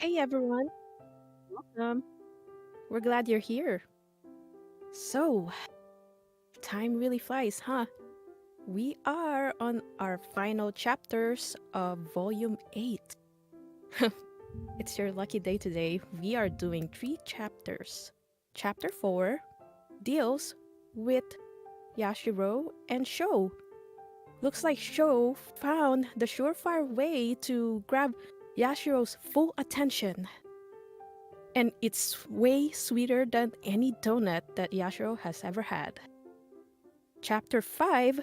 Hey everyone, welcome. We're glad you're here. So, time really flies, huh? We are on our final chapters of Volume 8. It's your lucky day today. We are doing 3 chapters. Chapter 4 deals with Yashiro and Shou. Looks like Shou found the surefire way to grab Yashiro's full attention. And it's way sweeter than any donut that Yashiro has ever had. Chapter 5,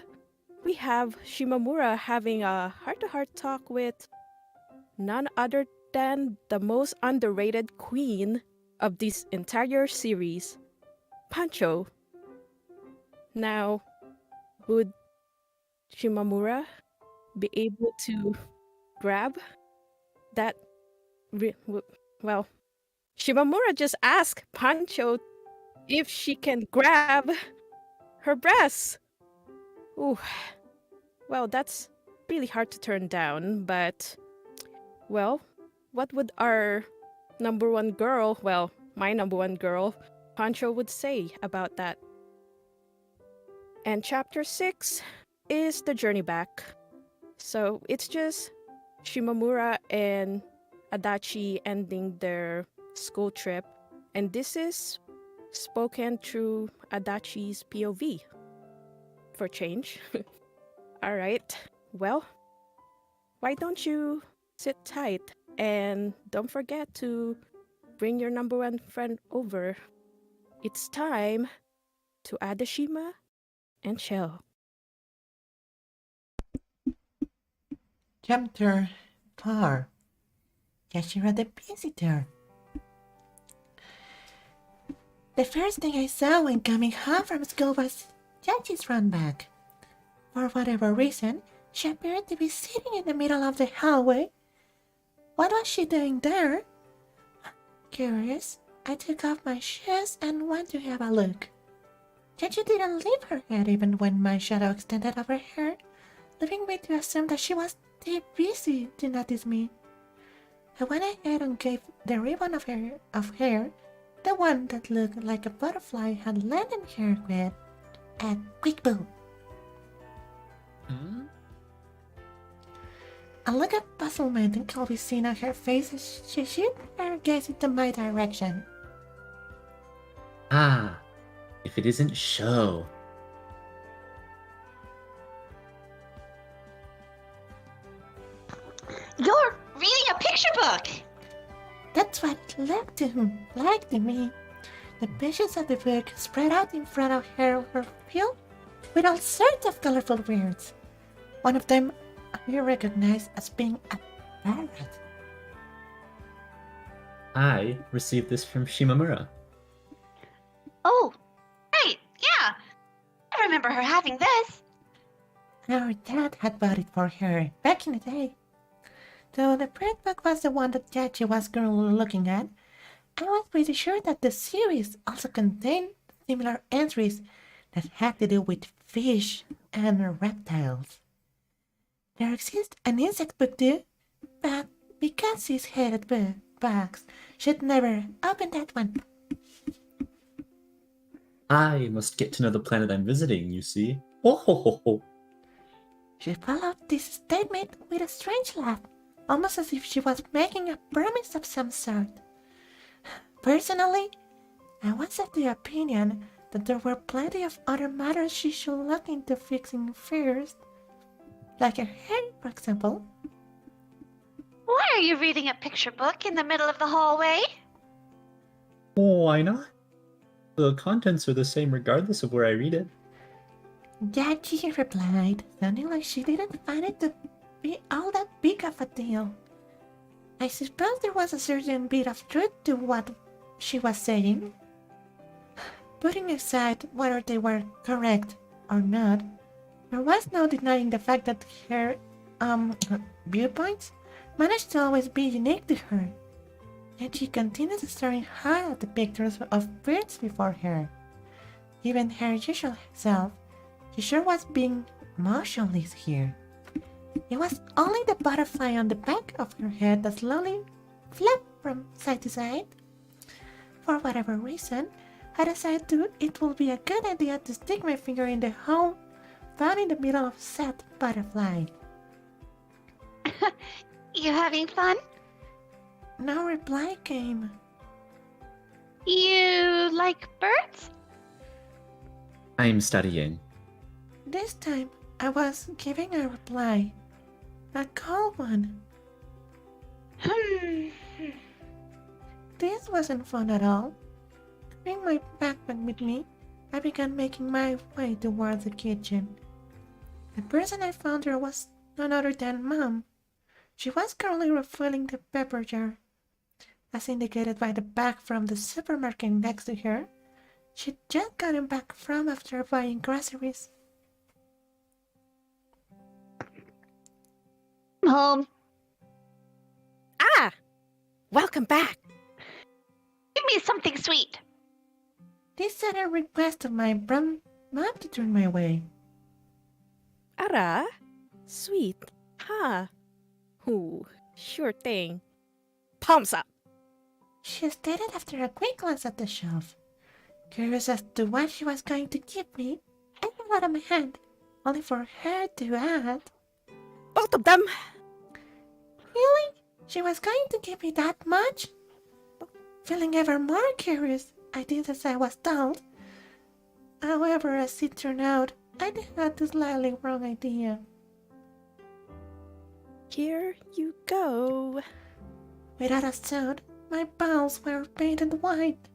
we have Shimamura having a heart-to-heart talk with none other than the most underrated queen of this entire series, Pancho. Now, would Shimamura be able to grab that? Well, Shimamura just asked Pancho if she can grab her breasts. Ooh, well, that's really hard to turn down, but, well, what would our number one girl, well, my number one girl, Pancho would say about that? And chapter 6 is the journey back. So it's just Shimamura and Adachi ending their school trip, and this is spoken through Adachi's POV. For change. All right. Well, why don't you sit tight and don't forget to bring your number one friend over. It's time to add the Shima and chill. Chapter 4 Yashiro the Visitor. The first thing I saw when coming home from school was Yachi's run back. For whatever reason, she appeared to be sitting in the middle of the hallway. What was she doing there? Curious, I took off my shoes and went to have a look. Yachi didn't leave her head even when my shadow extended over her, leaving me to assume that she was too busy to notice me. I went ahead and gave the ribbon of hair, the one that looked like a butterfly had landed her with, a quick boo. A look of puzzlement could be seen on her face as she shifted her gaze into my direction. Ah, if it isn't Shou. You're reading a picture book! That's what it looked like to me. The pages of the book spread out in front of her were filled with all sorts of colorful words. One of them I recognized as being a parrot. I received this from Shimamura. Oh, right, yeah. I remember her having this. Our dad had bought it for her back in the day. Though the print book was the one that Yachi was currently looking at, I was pretty sure that the series also contained similar entries that had to do with fish and reptiles. There exists an insect book too, but because she's hated bugs, she'd never opened that one. I must get to know the planet I'm visiting, you see. Oh ho ho ho. She followed this statement with a strange laugh, almost as if she was making a promise of some sort. Personally, I was of the opinion that there were plenty of other matters she should look into fixing first, like her hair, for example. Why are you reading a picture book in the middle of the hallway? Why not? The contents are the same regardless of where I read it. Yachi replied, sounding like she didn't find it to be all that big of a deal. I suppose there was a certain bit of truth to what she was saying. Putting aside whether they were correct or not, there was no denying the fact that her viewpoints managed to always be unique to her. Yet she continued staring hard at the pictures of birds before her. Given her usual self, she sure was being motionless here. It was only the butterfly on the back of her head that slowly flapped from side to side. For whatever reason, I decided it would be a good idea to stick my finger in the hole found in the middle of said butterfly. You having fun? No reply came. You like birds? I'm studying. This time, I was giving a reply. A cold one. This wasn't fun at all. Bringing my backpack with me, I began making my way towards the kitchen. The person I found there was none other than Mom. She was currently refilling the pepper jar. As indicated by the bag from the supermarket next to her, she'd just gotten back from after buying groceries. I'm home. Ah! Welcome back! Give me something sweet. This sudden request of my Mom to turn my way. Ara? Sweet, huh? Ooh, sure thing. Palms up! She stated after a quick glance at the shelf. Curious as to what she was going to give me, I held out my hand, only for her to add, Both of them! "Really? She was going to give me that much?" Feeling ever more curious, I did as I was told. However, as it turned out, I had the slightly wrong idea. Here you go. Without a sound, my palms were painted white.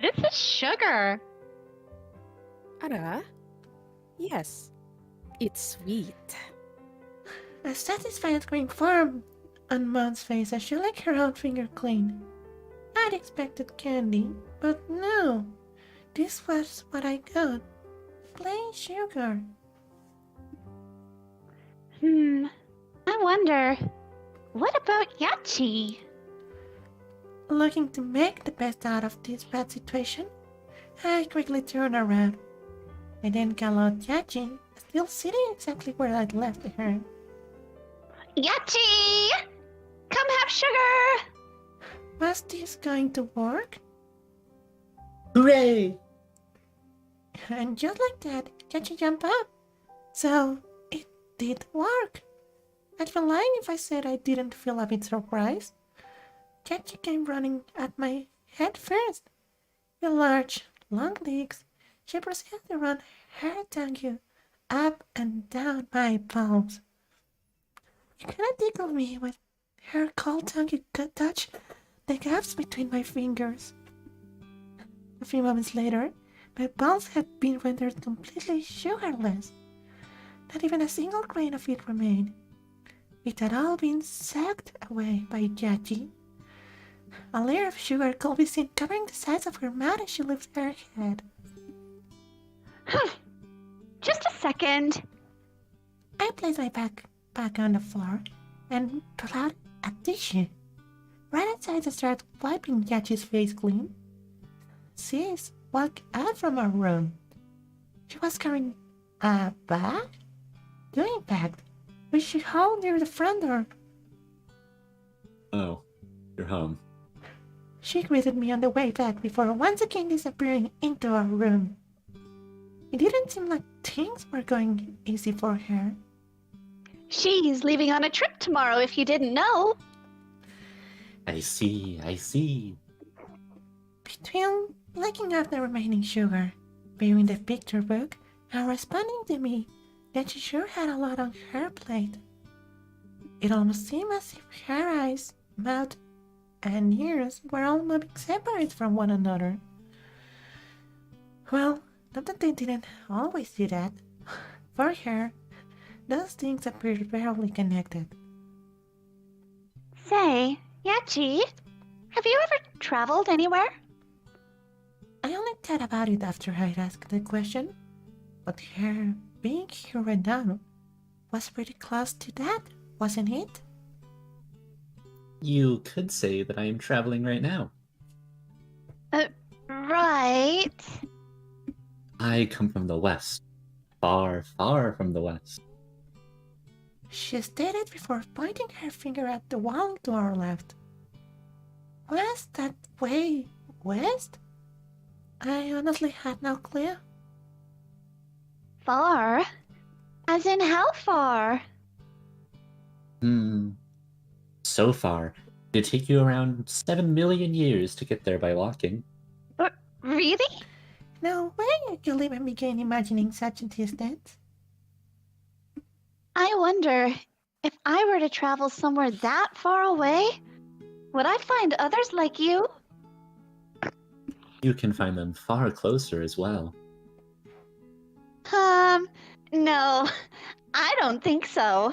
This is sugar. Ara? Yes, it's sweet. A satisfied grin formed on Mom's face as she licked her own finger clean. I'd expected candy, but no. This was what I got. Plain sugar. I wonder, what about Yachi? Looking to make the best out of this bad situation, I quickly turned around. I then called out Yachi, still sitting exactly where I'd left her. Yachi! Come have sugar! Was this going to work? Hooray! And just like that, Yachi jumped up. So, it did work. I'd be lying if I said I didn't feel a bit surprised. Yachi came running at my head first. With large, long legs, she proceeded to run her tongue up and down my palms. She kinda tickled me with her cold tongue could touch the gaps between my fingers. A few moments later, my palms had been rendered completely sugarless. Not even a single grain of it remained. It had all been sucked away by Yachi. A layer of sugar could be seen covering the sides of her mouth as she lifted her head. Just a second. I placed my back on the floor and pulled out a tissue. Right outside, I started wiping Yachi's face clean. Sis walked out from our room. She was carrying a bag? Doing packed, which she held near the front door. Oh, you're home. She greeted me on the way back before once again disappearing into our room. It didn't seem like things were going easy for her. She's leaving on a trip tomorrow if you didn't know. I see. Between licking up the remaining sugar, viewing the picture book, and responding to me that she sure had a lot on her plate, it almost seemed as if her eyes, mouth, and ears were all moving separate from one another. Well, not that they didn't always do that. For her, those things appeared barely connected. Say, Yachi, have you ever traveled anywhere? I only thought about it after I'd asked the question, but her being here right now was pretty close to that, wasn't it? You could say that I am traveling right now. Right. I come from the west. Far, far from the west. she stated before pointing her finger at the wall to our left. Was that way west? I honestly had no clue. Far? As in how far? So far, it'd take you around 7 million years to get there by walking. Really? No way I could even begin imagining such a distance. I wonder, if I were to travel somewhere that far away, would I find others like you? You can find them far closer as well. No, I don't think so.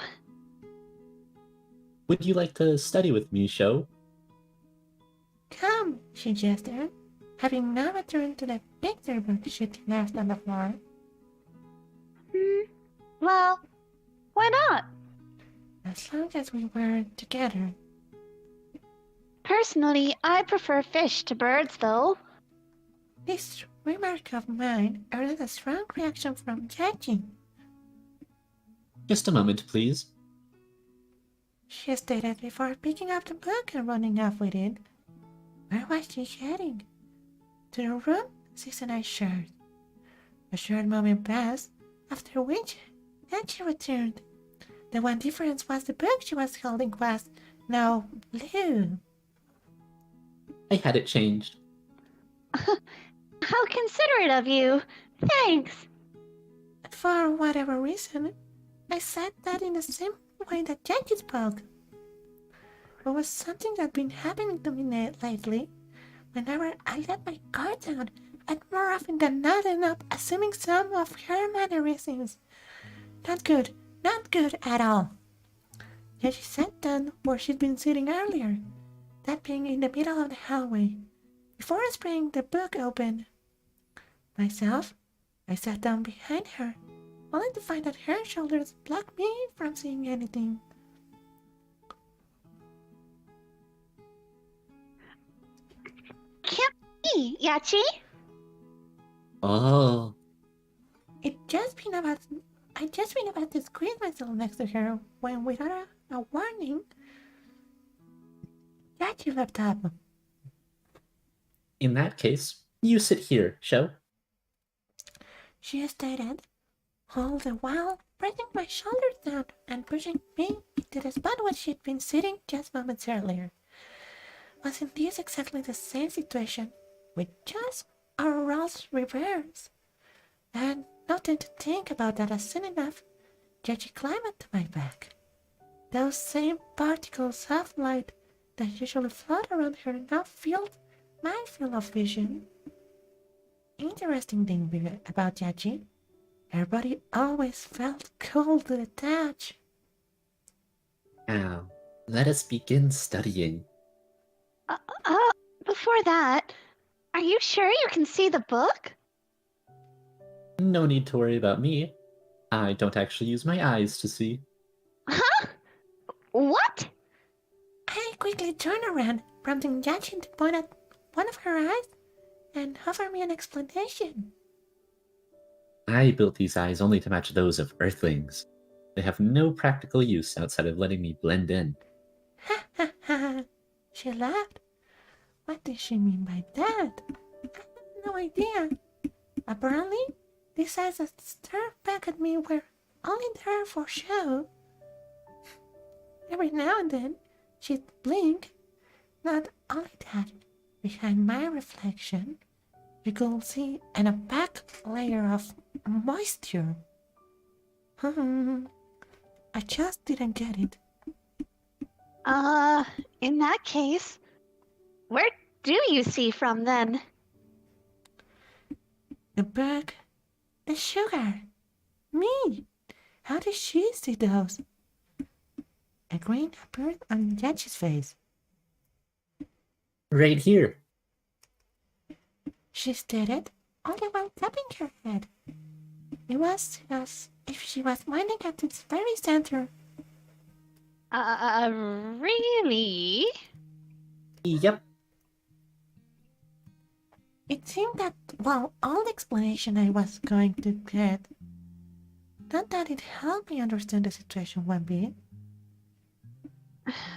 Would you like to study with me, Shou? Come, she gestured, having now returned to the picture book she'd left on the floor. Well, why not? As long as we were together. Personally, I prefer fish to birds, though. This remark of mine earned a strong reaction from Yachi. Just a moment, please. She stated before picking up the book and running off with it. Where was she heading? To the room Sis and I shared. A short moment passed, after which Yachi returned. The one difference was the book she was holding was now blue. I had it changed. How considerate of you. Thanks. For whatever reason, I said that in the same way that Yachi spoke. It was something that had been happening to me lately. Whenever I let my guard down, I'd more often than not end up assuming some of her mannerisms. Not good at all. Yet she sat down where she'd been sitting earlier, that being in the middle of the hallway, before spraying the book open. Myself, I sat down behind her, only to find that her shoulders blocked me from seeing anything. Can't be, Yachi. Oh, I just been about to squeeze myself next to her when, without a warning, Yachi leapt up. in that case, you sit here, Shou. She stated, all the while pressing my shoulders down and pushing me into the spot where she'd been sitting just moments earlier. Wasn't this exactly the same situation, with just our roles reversed? And nothing to think about that as soon enough, Yachi climbed to my back. Those same particles of light that usually float around her now filled my field of vision. Interesting thing about Yachi, her body always felt cold to the touch. Now, let us begin studying. Before that, are you sure you can see the book? No need to worry about me. I don't actually use my eyes to see. Huh? What? I quickly turned around, prompting Yachi to point at one of her eyes and offer me an explanation. I built these eyes only to match those of Earthlings. They have no practical use outside of letting me blend in. Ha ha ha! She laughed. What did she mean by that? I had no idea. Apparently, these eyes that stared back at me were only there for show. Every now and then, she'd blink. Not only that, behind my reflection, you could see an opaque layer of moisture. I just didn't get it. In that case, where do you see from then? The book, the sugar, me. How did she see those? A grin appeared on Yachi's face. Right here. She stated, only while tapping her head. It was as if she was pointing at its very center. Really? Yep. It seemed that, while all the explanation I was going to get, Not that it helped me understand the situation one bit.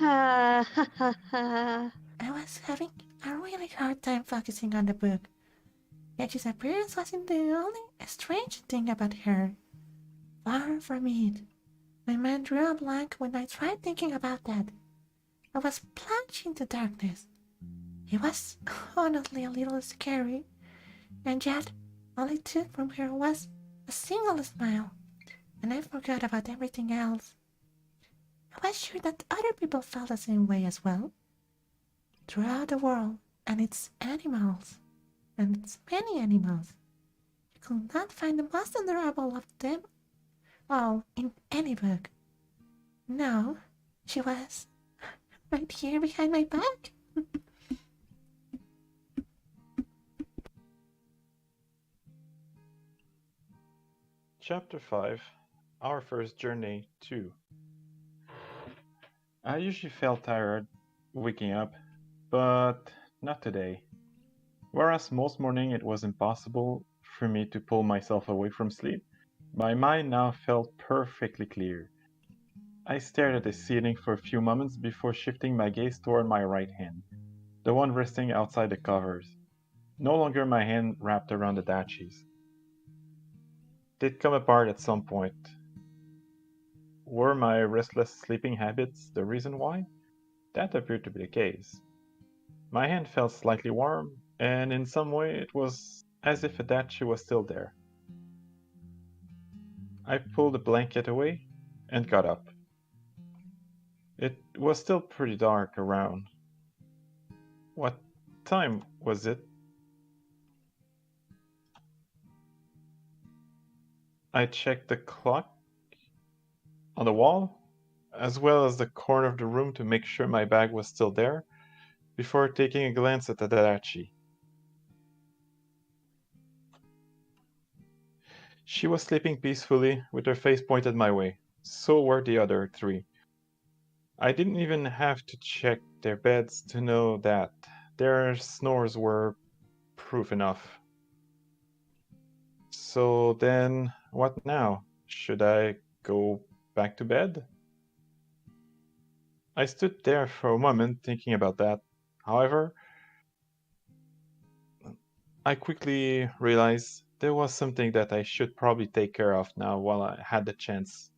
Uh, I was having a really hard time focusing on the book. Yachi's appearance wasn't the only strange thing about her. Far from it. My mind drew a blank when I tried thinking about that. I was plunged into darkness. It was honestly a little scary, and yet all it took from her was a single smile, and I forgot about everything else. I was sure that other people felt the same way as well. Throughout the world, and its animals, and its many animals, you could not find the most adorable of them all in any book. No, she was right here behind my back. Chapter 5 Our First Journey 2. I usually felt tired waking up, but not today. Whereas most morning it was impossible for me to pull myself away from sleep, my mind now felt perfectly clear. I stared at the ceiling for a few moments before shifting my gaze toward my right hand, the one resting outside the covers. No longer my hand wrapped around the Adachi's. They'd come apart at some point. Were my restless sleeping habits the reason why? That appeared to be the case. My hand felt slightly warm, and in some way it was as if Adachi was still there. I pulled the blanket away and got up. It was still pretty dark around. What time was it? I checked the clock on the wall, as well as the corner of the room to make sure my bag was still there, before taking a glance at Adachi. She was sleeping peacefully, with her face pointed my way. So were the other three. I didn't even have to check their beds to know that their snores were proof enough. So then, what now? Should I go back to bed? I stood there for a moment thinking about that. However, I quickly realized there was something that I should probably take care of now while I had the chance.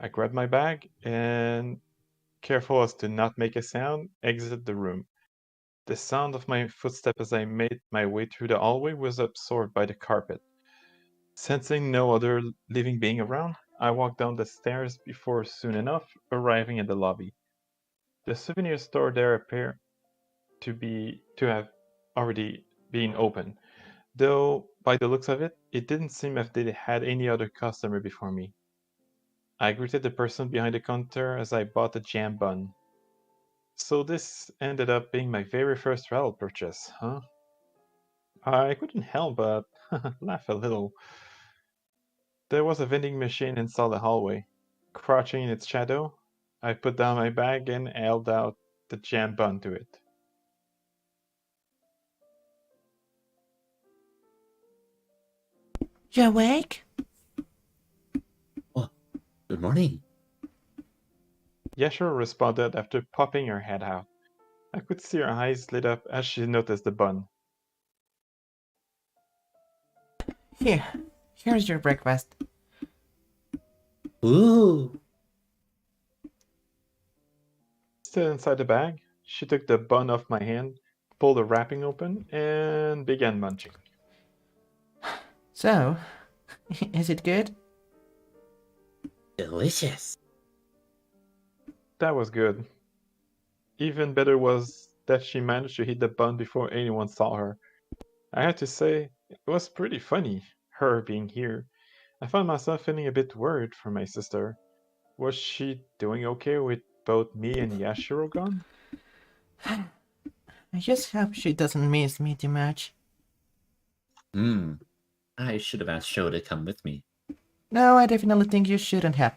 I grabbed my bag and, careful as to not make a sound, exited the room. The sound of my footsteps as I made my way through the hallway was absorbed by the carpet. Sensing no other living being around, I walked down the stairs before soon enough arriving in the lobby. The souvenir store there appeared to have already been open, though by the looks of it, it didn't seem as if they had any other customer before me. I greeted the person behind the counter as I bought a jam bun. So this ended up being my very first travel purchase, huh? I couldn't help but laugh a little. There was a vending machine inside the hallway. Crouching in its shadow, I put down my bag and held out the jam bun to it. You awake? Well, good morning. Yashiro responded after popping her head out. I could see her eyes lit up as she noticed the bun. Here's your breakfast. Ooh. Still inside the bag, she took the bun off my hand, pulled the wrapping open, and began munching. So, is it good? Delicious. That was good. Even better was that she managed to eat the bun before anyone saw her. I had to say, it was pretty funny, her being here. I found myself feeling a bit worried for my sister. Was she doing okay with both me and Yashiro gone? I just hope she doesn't miss me too much. I should have asked Shou to come with me. No, I definitely think you shouldn't have.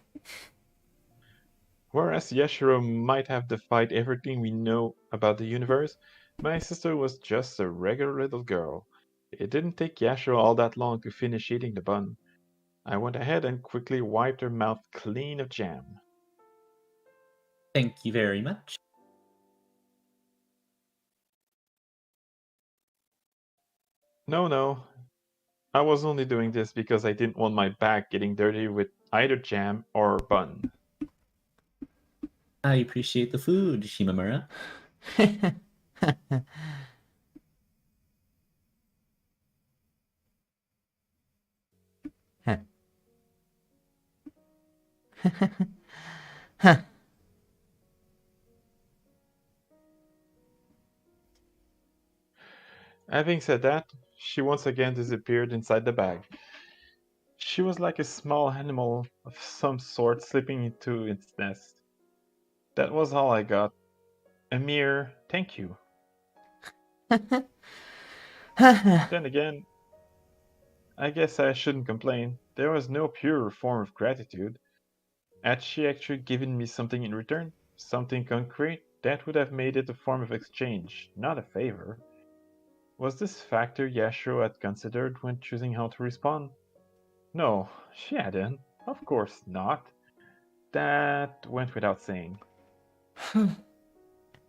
Whereas Yashiro might have defied everything we know about the universe, my sister was just a regular little girl. It didn't take Yashiro all that long to finish eating the bun. I went ahead and quickly wiped her mouth clean of jam. Thank you very much. No. I was only doing this because I didn't want my back getting dirty with either jam or bun. I appreciate the food, Shimamura. Having said that, she once again disappeared inside the bag. She was like a small animal of some sort slipping into its nest. That was all I got. A mere thank you. Then again, I guess I shouldn't complain. There was no pure form of gratitude. Had she actually given me something in return? Something concrete? That would have made it a form of exchange, not a favor. Was this factor Yashiro had considered when choosing how to respond? No, she hadn't. Of course not. That went without saying.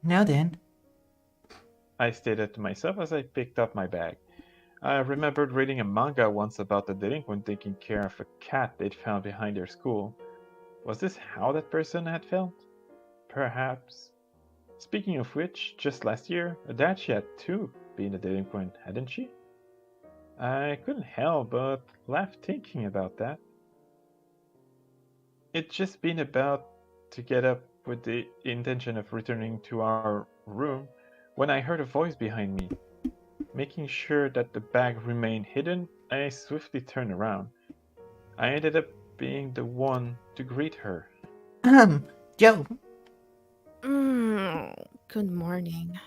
Now then. I stated to myself as I picked up my bag. I remembered reading a manga once about a delinquent taking care of a cat they'd found behind their school. Was this how that person had felt? Perhaps. Speaking of which, just last year, Adachi had too been a delinquent, hadn't she? I couldn't help but laugh thinking about that. It'd just been about to get up with the intention of returning to our room when I heard a voice behind me. Making sure that the bag remained hidden, I swiftly turned around. I ended up being the one to greet her. Joe. Good morning.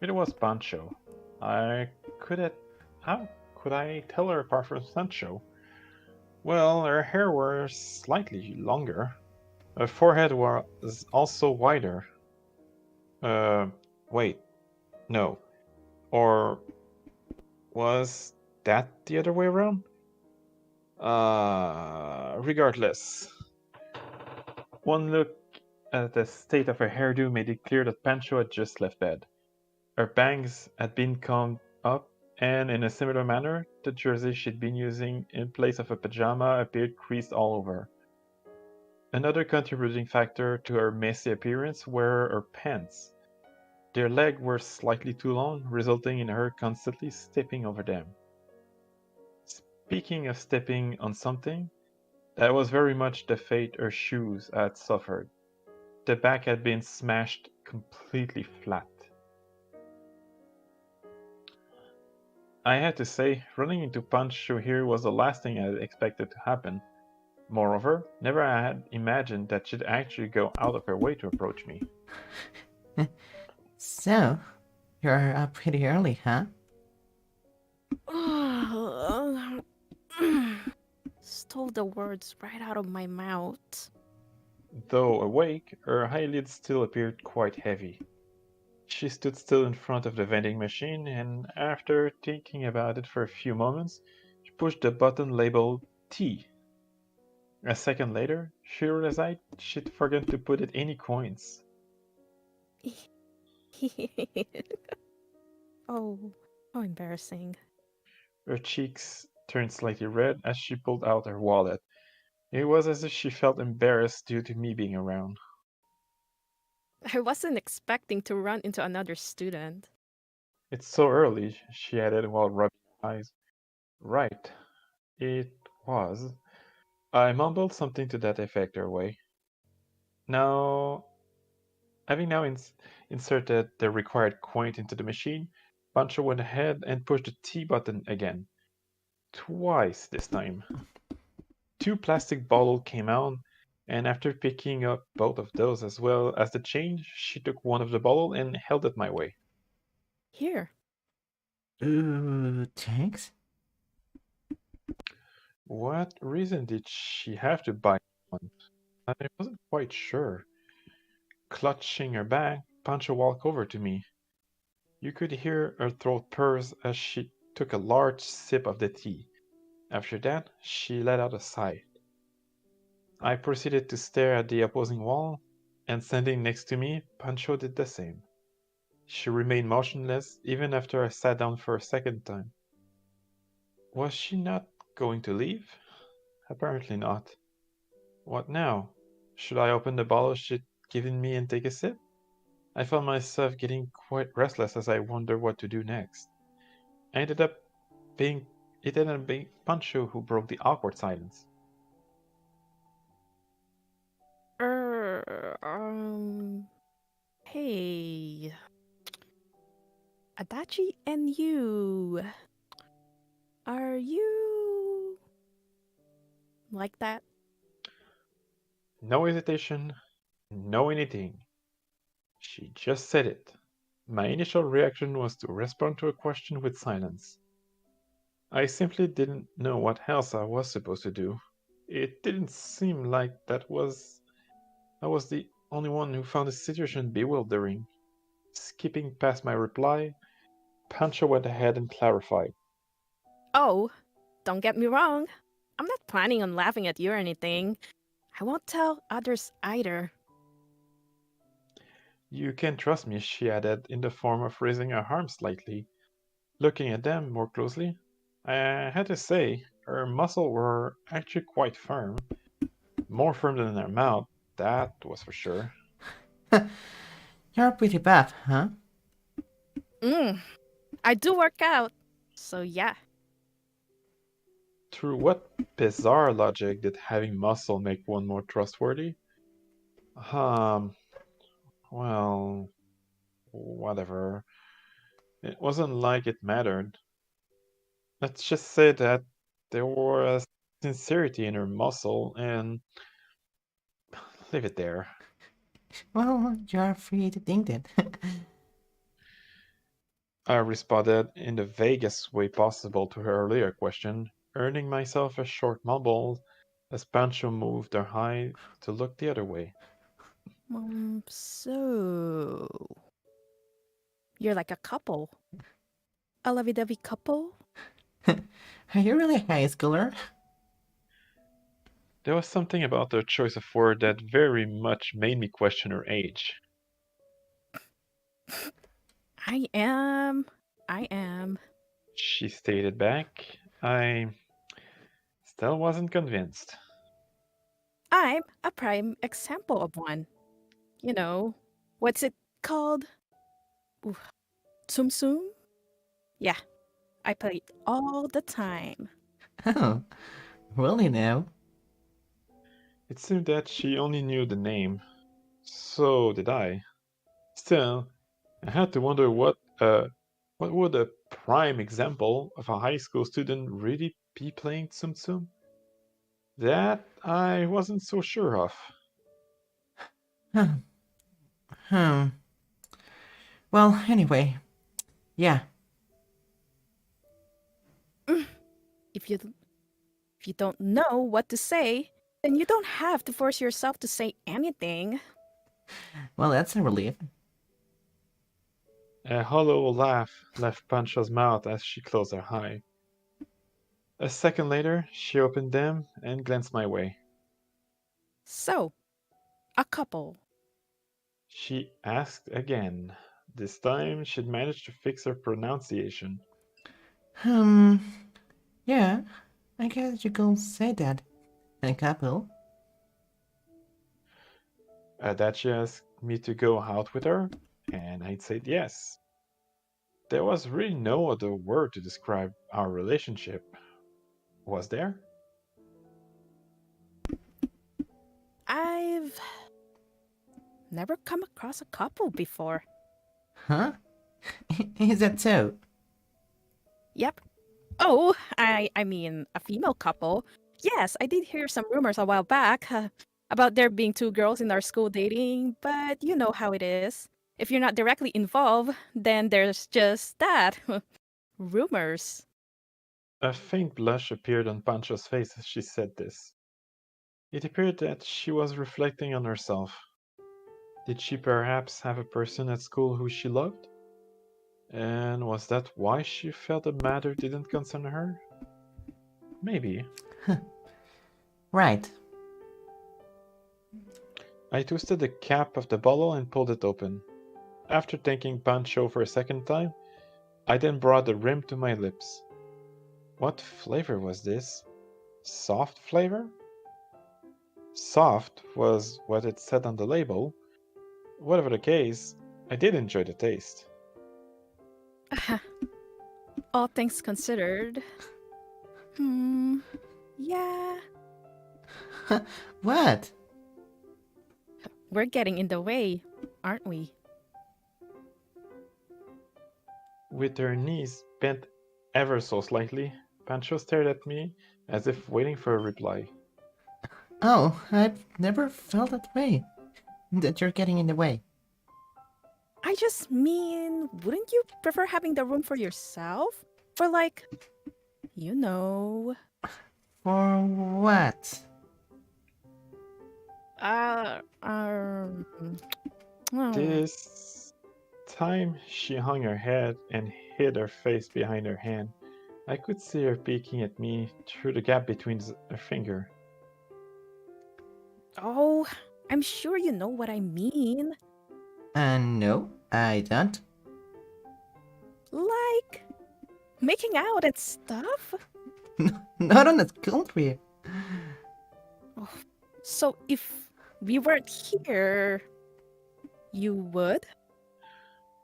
It was Pancho. How could I tell her apart from Pancho? Well, her hair was slightly longer. Her forehead was also wider. Wait. No. Or was that the other way around? Regardless. One look at the state of her hairdo made it clear that Pancho had just left bed. Her bangs had been combed up, and in a similar manner, the jersey she'd been using in place of a pajama appeared creased all over. Another contributing factor to her messy appearance were her pants. Their legs were slightly too long, resulting in her constantly stepping over them. Speaking of stepping on something, that was very much the fate her shoes had suffered. The back had been smashed completely flat. I had to say, running into Pancho here was the last thing I had expected to happen. Moreover, never I had imagined that she'd actually go out of her way to approach me. So, you're up pretty early, huh? Stole the words right out of my mouth. Though awake, her eyelids still appeared quite heavy. She stood still in front of the vending machine, and after thinking about it for a few moments, she pushed the button labeled Tea. A second later, she realized she'd forgotten to put in any coins. Oh, how embarrassing. Her cheeks turned slightly red as she pulled out her wallet. It was as if she felt embarrassed due to me being around. I wasn't expecting to run into another student. It's so early, she added while rubbing her eyes. Right, it was. I mumbled something to that effect her way. Now, having now inserted the required coin into the machine, Pancho went ahead and pushed the T button again. Twice this time. 2 plastic bottles came out, and after picking up both of those as well as the change, she took one of the bottles and held it my way. Here. Ooh, thanks? What reason did she have to buy one? I wasn't quite sure. Clutching her bag, Pancho walked over to me. You could hear her throat purse as she took a large sip of the tea. After that, she let out a sigh. I proceeded to stare at the opposing wall, and standing next to me, Pancho did the same. She remained motionless even after I sat down for a second time. Was she not going to leave? Apparently not. What now? Should I open the bottle she'd given me and take a sip? I found myself getting quite restless as I wondered what to do next. I ended up being it ended up being Pancho who broke the awkward silence. Hey, Adachi and you. Are you like that? No hesitation, no anything. She just said it. My initial reaction was to respond to a question with silence. I simply didn't know what else I was supposed to do. It didn't seem like I was the only one who found the situation bewildering. Skipping past my reply, Pancho went ahead and clarified. Oh, don't get me wrong. I'm not planning on laughing at you or anything. I won't tell others either. You can trust me, she added, in the form of raising her arms slightly. Looking at them more closely, I had to say, her muscles were actually quite firm. More firm than her mouth, that was for sure. You're pretty buff, huh? I do work out. So yeah. Through what bizarre logic did having muscle make one more trustworthy? Um, well, whatever. It wasn't like it mattered. Let's just say that there was sincerity in her muscle, and leave it there. Well, you're free to think that. I responded in the vaguest way possible to her earlier question, earning myself a short mumble as Pancho moved her eye to look the other way. So you're like a couple. A lovey-dovey couple? Are you really a high schooler? There was something about her choice of word that very much made me question her age. I am. I am. She stated back. I still wasn't convinced. I'm a prime example of one. You know, what's it called? Ooh, Tsum Tsum? Yeah, I play it all the time. Oh, really now? It seemed that she only knew the name. So did I. Still, I had to wonder what would a prime example of a high school student really be playing Tsum Tsum? That I wasn't so sure of. Hmm. Hmm. Well, anyway, yeah. If you don't know what to say, then you don't have to force yourself to say anything. Well, that's a relief. A hollow laugh left Pancho's mouth as she closed her eye. A second later, she opened them and glanced my way. So, a couple. She asked again. This time, she'd managed to fix her pronunciation. Yeah, I guess you could say that. A couple. Adachi asked me to go out with her, and I'd said yes. There was really no other word to describe our relationship, was there? I've never come across a couple before. Huh? Is that so? Yep. Oh, I mean, a female couple. Yes, I did hear some rumors a while back about there being two girls in our school dating, but you know how it is. If you're not directly involved, then there's just that. Rumors. A faint blush appeared on Pancho's face as she said this. It appeared that she was reflecting on herself. Did she perhaps have a person at school who she loved? And was that why she felt the matter didn't concern her? maybe. Right. I twisted the cap of the bottle and pulled it open. After thanking Pancho for a second time, I then brought the rim to my lips. What flavor was this? Soft flavor? Soft was what it said on the label. Whatever the case, I did enjoy the taste. All things considered. Yeah. What? We're getting in the way, aren't we? With her knees bent ever so slightly, Pancho stared at me as if waiting for a reply. Oh, I've never felt that way. That you're getting in the way. I just mean, wouldn't you prefer having the room for yourself? For like, you know. For what? Oh. This time she hung her head and hid her face behind her hand. I could see her peeking at me through the gap between her finger. Oh, I'm sure you know what I mean. No, I don't. Like, making out and stuff? Not on a school trip. So if we weren't here, you would?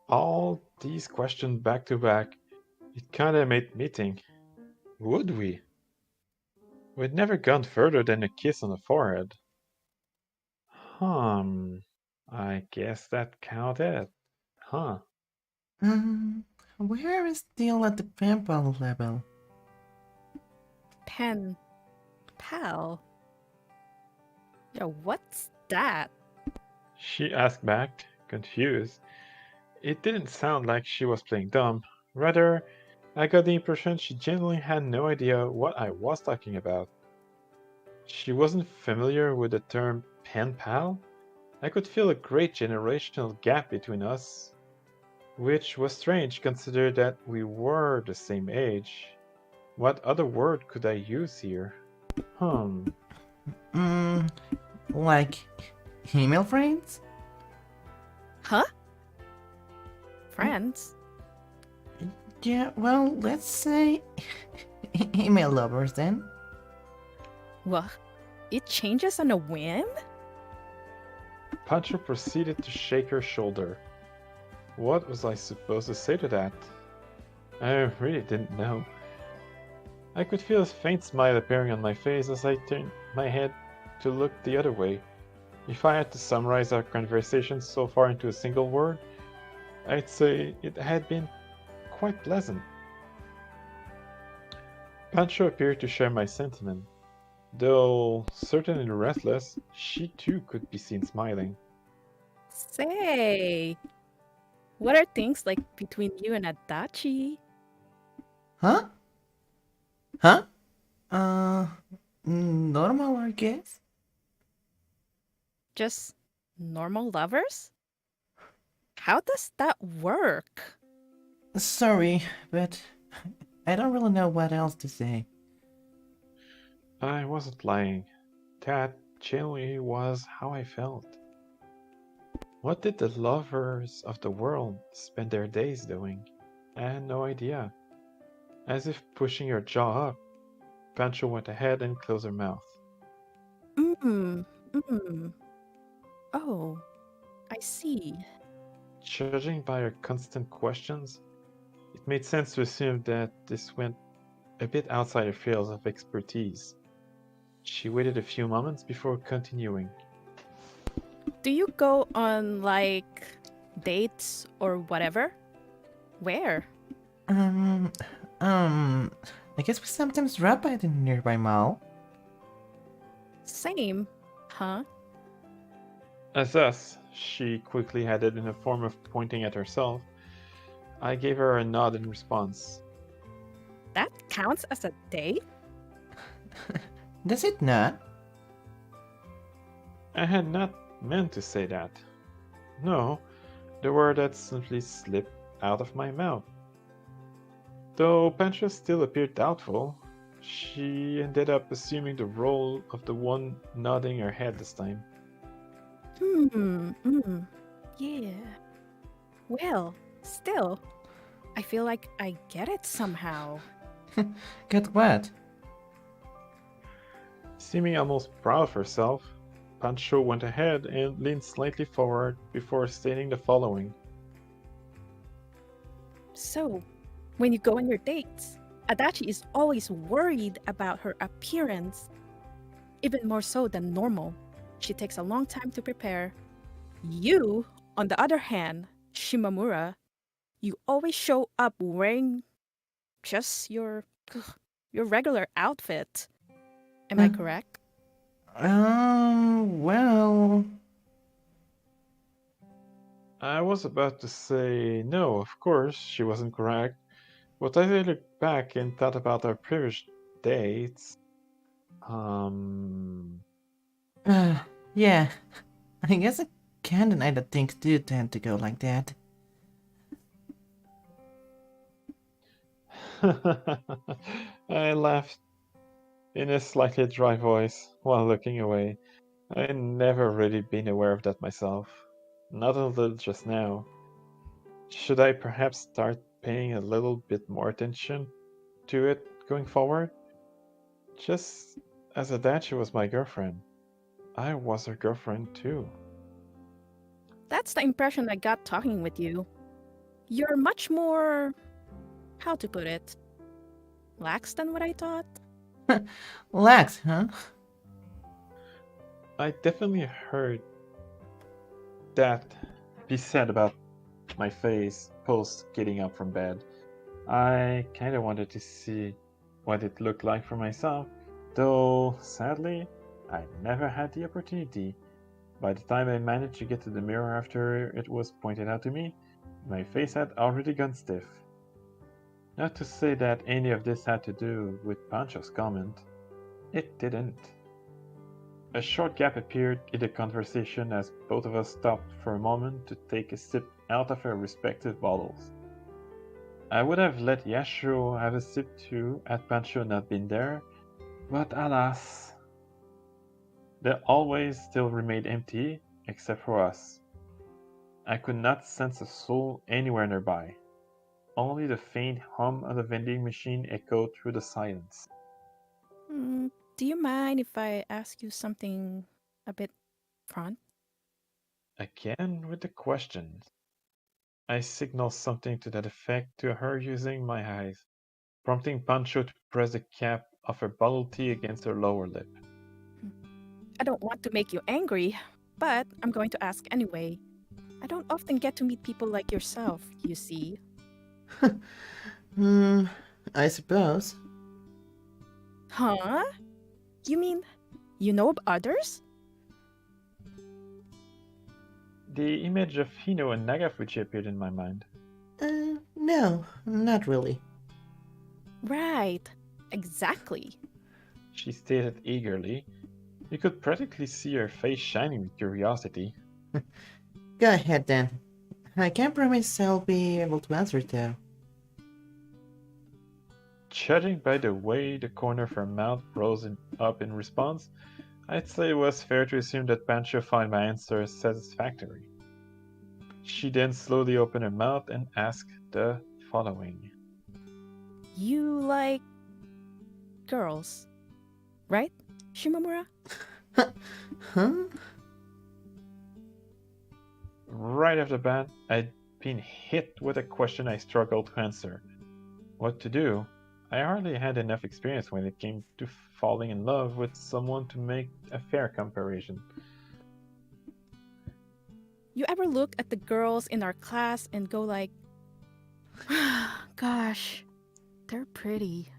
All these questions back to back, it kinda made me think. Would we? We'd never gone further than a kiss on the forehead. I guess that counted. Huh. Where is still at the pimple level? Pen pal. Yo, what's that? She asked back, confused. It didn't sound like she was playing dumb. Rather, I got the impression she genuinely had no idea what I was talking about. She wasn't familiar with the term pen pal. I could feel a great generational gap between us, which was strange considering that we were the same age. What other word could I use here? Like email friends? Huh? Friends? Yeah, well, let's say email lovers then. What? It changes on a whim? Pancho proceeded to shake her shoulder. What was I supposed to say to that? I really didn't know. I could feel a faint smile appearing on my face as I turned my head to look the other way. If I had to summarize our conversation so far into a single word, I'd say it had been quite pleasant. Pancho appeared to share my sentiment. Though certainly restless, she too could be seen smiling. Say, what are things like between you and Adachi? Huh? Huh? Normal, I guess? Just normal lovers? How does that work? Sorry, but I don't really know what else to say. I wasn't lying. That genuinely was how I felt. What did the lovers of the world spend their days doing? I had no idea. As if pushing her jaw up, Pancho went ahead and closed her mouth. Oh, I see. Judging by her constant questions, it made sense to assume that this went a bit outside her field of expertise. She waited a few moments before continuing. Do you go on, like, dates or whatever? Where? I guess we sometimes drop by the nearby mall. Same, huh? As us, she quickly added in a form of pointing at herself. I gave her a nod in response. That counts as a date? Does it not? I had not meant to say that. No, the word had simply slipped out of my mouth. Though Pancho still appeared doubtful, She ended up assuming the role of the one nodding her head this time. Yeah. Well, still, I feel like I get it somehow. Get what? Seeming almost proud of herself, Pancho went ahead and leaned slightly forward before stating the following. So, when you go on your dates, Adachi is always worried about her appearance, even more so than normal. She takes a long time to prepare. You, on the other hand, Shimamura, you always show up wearing just your regular outfit. Am I correct? Well... I was about to say no, of course, she wasn't correct, but as I looked back and thought about our previous dates, Yeah. I guess I can't deny that things do tend to go like that. I laughed in a slightly dry voice while looking away. I never really been aware of that myself. Not until just now. Should I perhaps start paying a little bit more attention to it going forward? Just as Adachi was my girlfriend, I was her girlfriend too. That's the impression I got talking with you. You're much more, how to put it, lax than what I thought. Lax, huh? I definitely heard that be said about my face post getting up from bed. I kinda wanted to see what it looked like for myself, though sadly, I never had the opportunity. By the time I managed to get to the mirror after it was pointed out to me, my face had already gone stiff. Not to say that any of this had to do with Pancho's comment. It didn't. A short gap appeared in the conversation as both of us stopped for a moment to take a sip out of our respective bottles. I would have let Yashiro have a sip too had Pancho not been there, but alas, the always still remained empty except for us. I could not sense a soul anywhere nearby. Only the faint hum of the vending machine echoed through the silence. Do you mind if I ask you something a bit front? Again with the questions. I signaled something to that effect to her using my eyes, prompting Pancho to press the cap of her bubble tea against her lower lip. I don't want to make you angry, but I'm going to ask anyway. I don't often get to meet people like yourself, you see. I suppose. Huh? You mean you know of others? The image of Hino and Nagafuji appeared in my mind. No, not really. Right, exactly. She stated eagerly. You could practically see her face shining with curiosity. Go ahead then. I can't promise I'll be able to answer it though. Judging by the way the corner of her mouth rose up in response, I'd say it was fair to assume that Pancho found my answer satisfactory. She then slowly opened her mouth and asked the following. You like girls, right, Shimamura? Huh? Right off the bat, I'd been hit with a question I struggled to answer. What to do? I hardly had enough experience when it came to falling in love with someone to make a fair comparison. You ever look at the girls in our class and go like, gosh, they're pretty.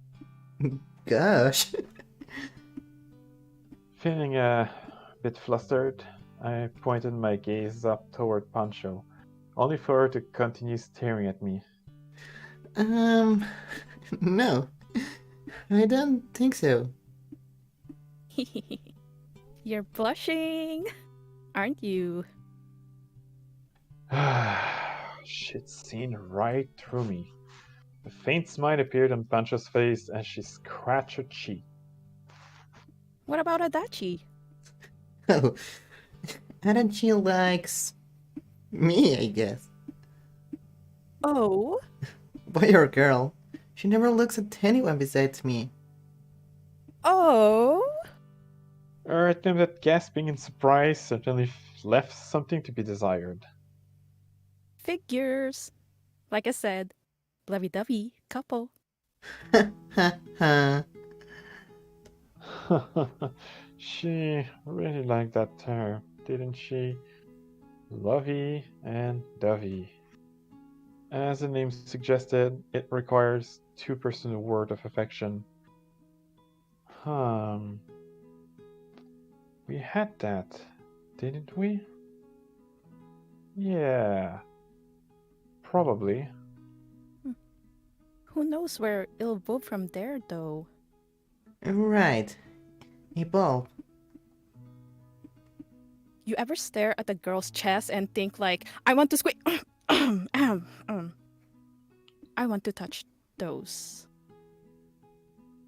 Gosh. Feeling a bit flustered, I pointed my gaze up toward Pancho, only for her to continue staring at me. No. I don't think so. You're blushing, aren't you? She'd seen right through me. A faint smile appeared on Pancho's face as she scratched her cheek. What about Adachi? Oh, Adachi likes me, I guess. Oh? Boy or girl, she never looks at anyone besides me. Oh? Her attempt at gasping in surprise certainly left something to be desired. Figures. Like I said, lovey-dovey couple. Ha ha. She really liked that term, didn't she? Lovey and dovey. As the name suggested, it requires two-person word of affection. We had that, didn't we? Yeah. Probably. Who knows where it'll evolve from there, though? Right. Evolve. You ever stare at a girl's chest and think like, I want to squeeze... I want to touch those.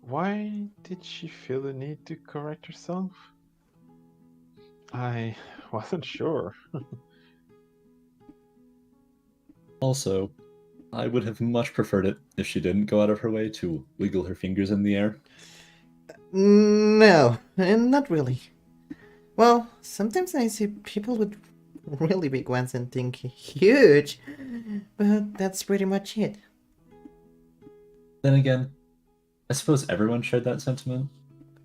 Why did she feel the need to correct herself? I wasn't sure. Also, I would have much preferred it if she didn't go out of her way to wiggle her fingers in the air. No, not really. Well, sometimes I see people with really big ones and think huge, but that's pretty much it. Then again, I suppose everyone shared that sentiment.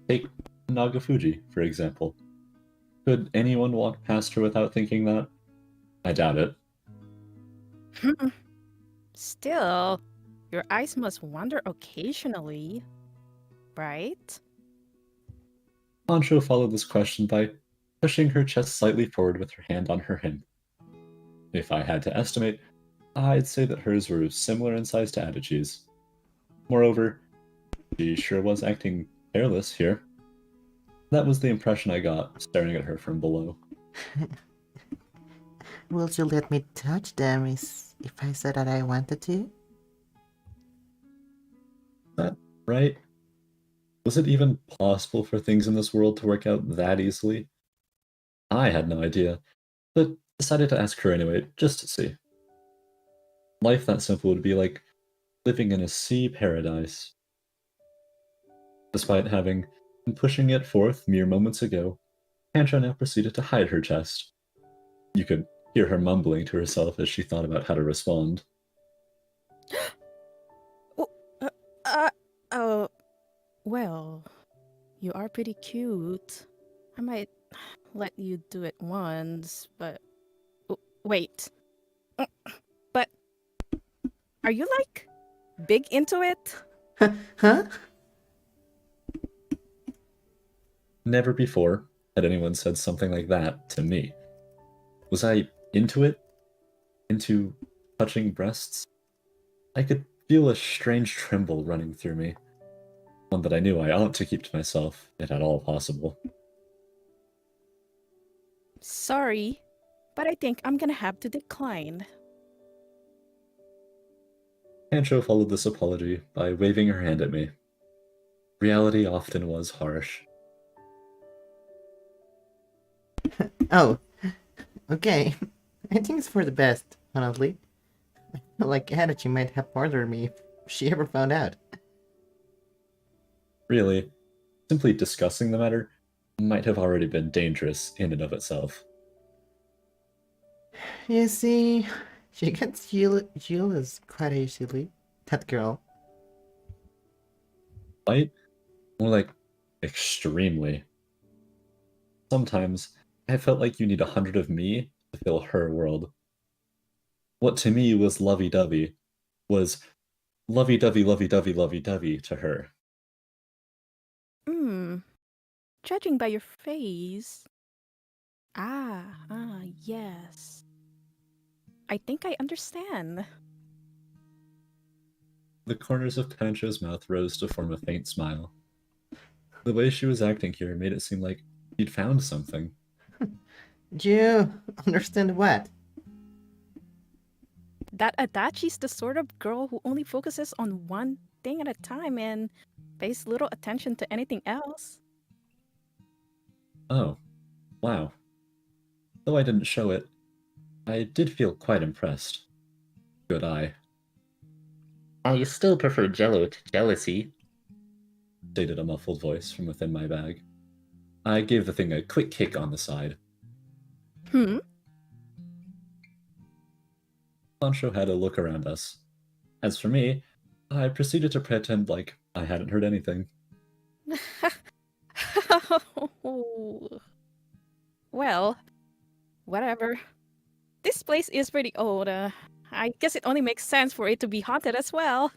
Take Nagagafuji, for example. Could anyone walk past her without thinking that? I doubt it. Still, your eyes must wander occasionally, right? Pancho followed this question by pushing her chest slightly forward with her hand on her hip. If I had to estimate, I'd say that hers were similar in size to Adachi's. Moreover, she sure was acting careless here. That was the impression I got, staring at her from below. Will you let me touch them if I said that I wanted to? Is that right? Was it even possible for things in this world to work out that easily? I had no idea, but decided to ask her anyway, just to see. Life that simple would be like living in a sea paradise. Despite having been pushing it forth mere moments ago, Pancho now proceeded to hide her chest. You could hear her mumbling to herself as she thought about how to respond. Well, you are pretty cute. I might let you do it once, but... Wait. But... Are you, like, big into it? Huh? Never before had anyone said something like that to me. Was I into it? Into touching breasts? I could feel a strange tremble running through me. One that I knew I ought to keep to myself, if at all possible. Sorry, but I think I'm gonna have to decline. Pancho followed this apology by waving her hand at me. Reality often was harsh. Oh, okay. I think it's for the best, honestly. Like Adachi might have murdered me if she ever found out. Really, simply discussing the matter might have already been dangerous in and of itself. You see, she gets jealous quite easily. That girl. Quite? More like extremely. Sometimes I felt like you need 100 of me to fill her world. What to me was lovey-dovey was lovey-dovey, lovey-dovey, lovey-dovey to her. Judging by your face... yes. I think I understand. The corners of Pancho's mouth rose to form a faint smile. The way she was acting here made it seem like she'd found something. Do you understand what? that Adachi's the sort of girl who only focuses on one thing at a time and pays little attention to anything else. Oh, wow. Though I didn't show it, I did feel quite impressed. Good eye. I still prefer Jello to jealousy. Stated a muffled voice from within my bag. I gave the thing a quick kick on the side. Hmm? Pancho had a look around us. As for me, I proceeded to pretend like I hadn't heard anything. Well, whatever. This place is pretty old. I guess it only makes sense for it to be haunted as well.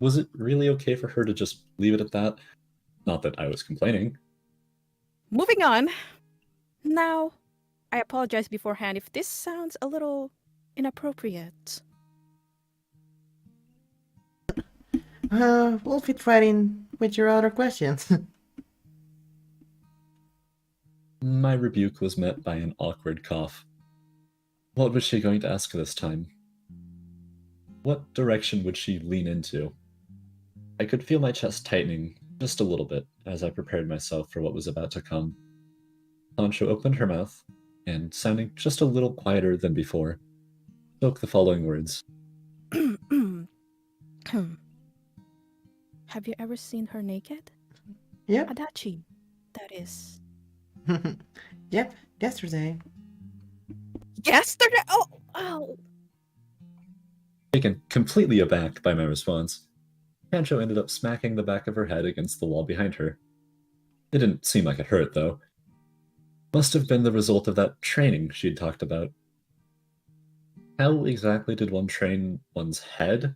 Was it really okay for her to just leave it at that? Not that I was complaining. Moving on. Now, I apologize beforehand if this sounds a little inappropriate. We'll fit right in with your other questions. My rebuke was met by an awkward cough. What was she going to ask this time? What direction would she lean into? I could feel my chest tightening just a little bit as I prepared myself for what was about to come. Pancho opened her mouth, and sounding just a little quieter than before, spoke the following words. Have you ever seen her naked? Yep. Adachi, that is. Yep, yesterday. Yesterday? Oh! Taken completely aback by my response, Pancho ended up smacking the back of her head against the wall behind her. It didn't seem like it hurt, though. Must have been the result of that training she'd talked about. How exactly did one train one's head?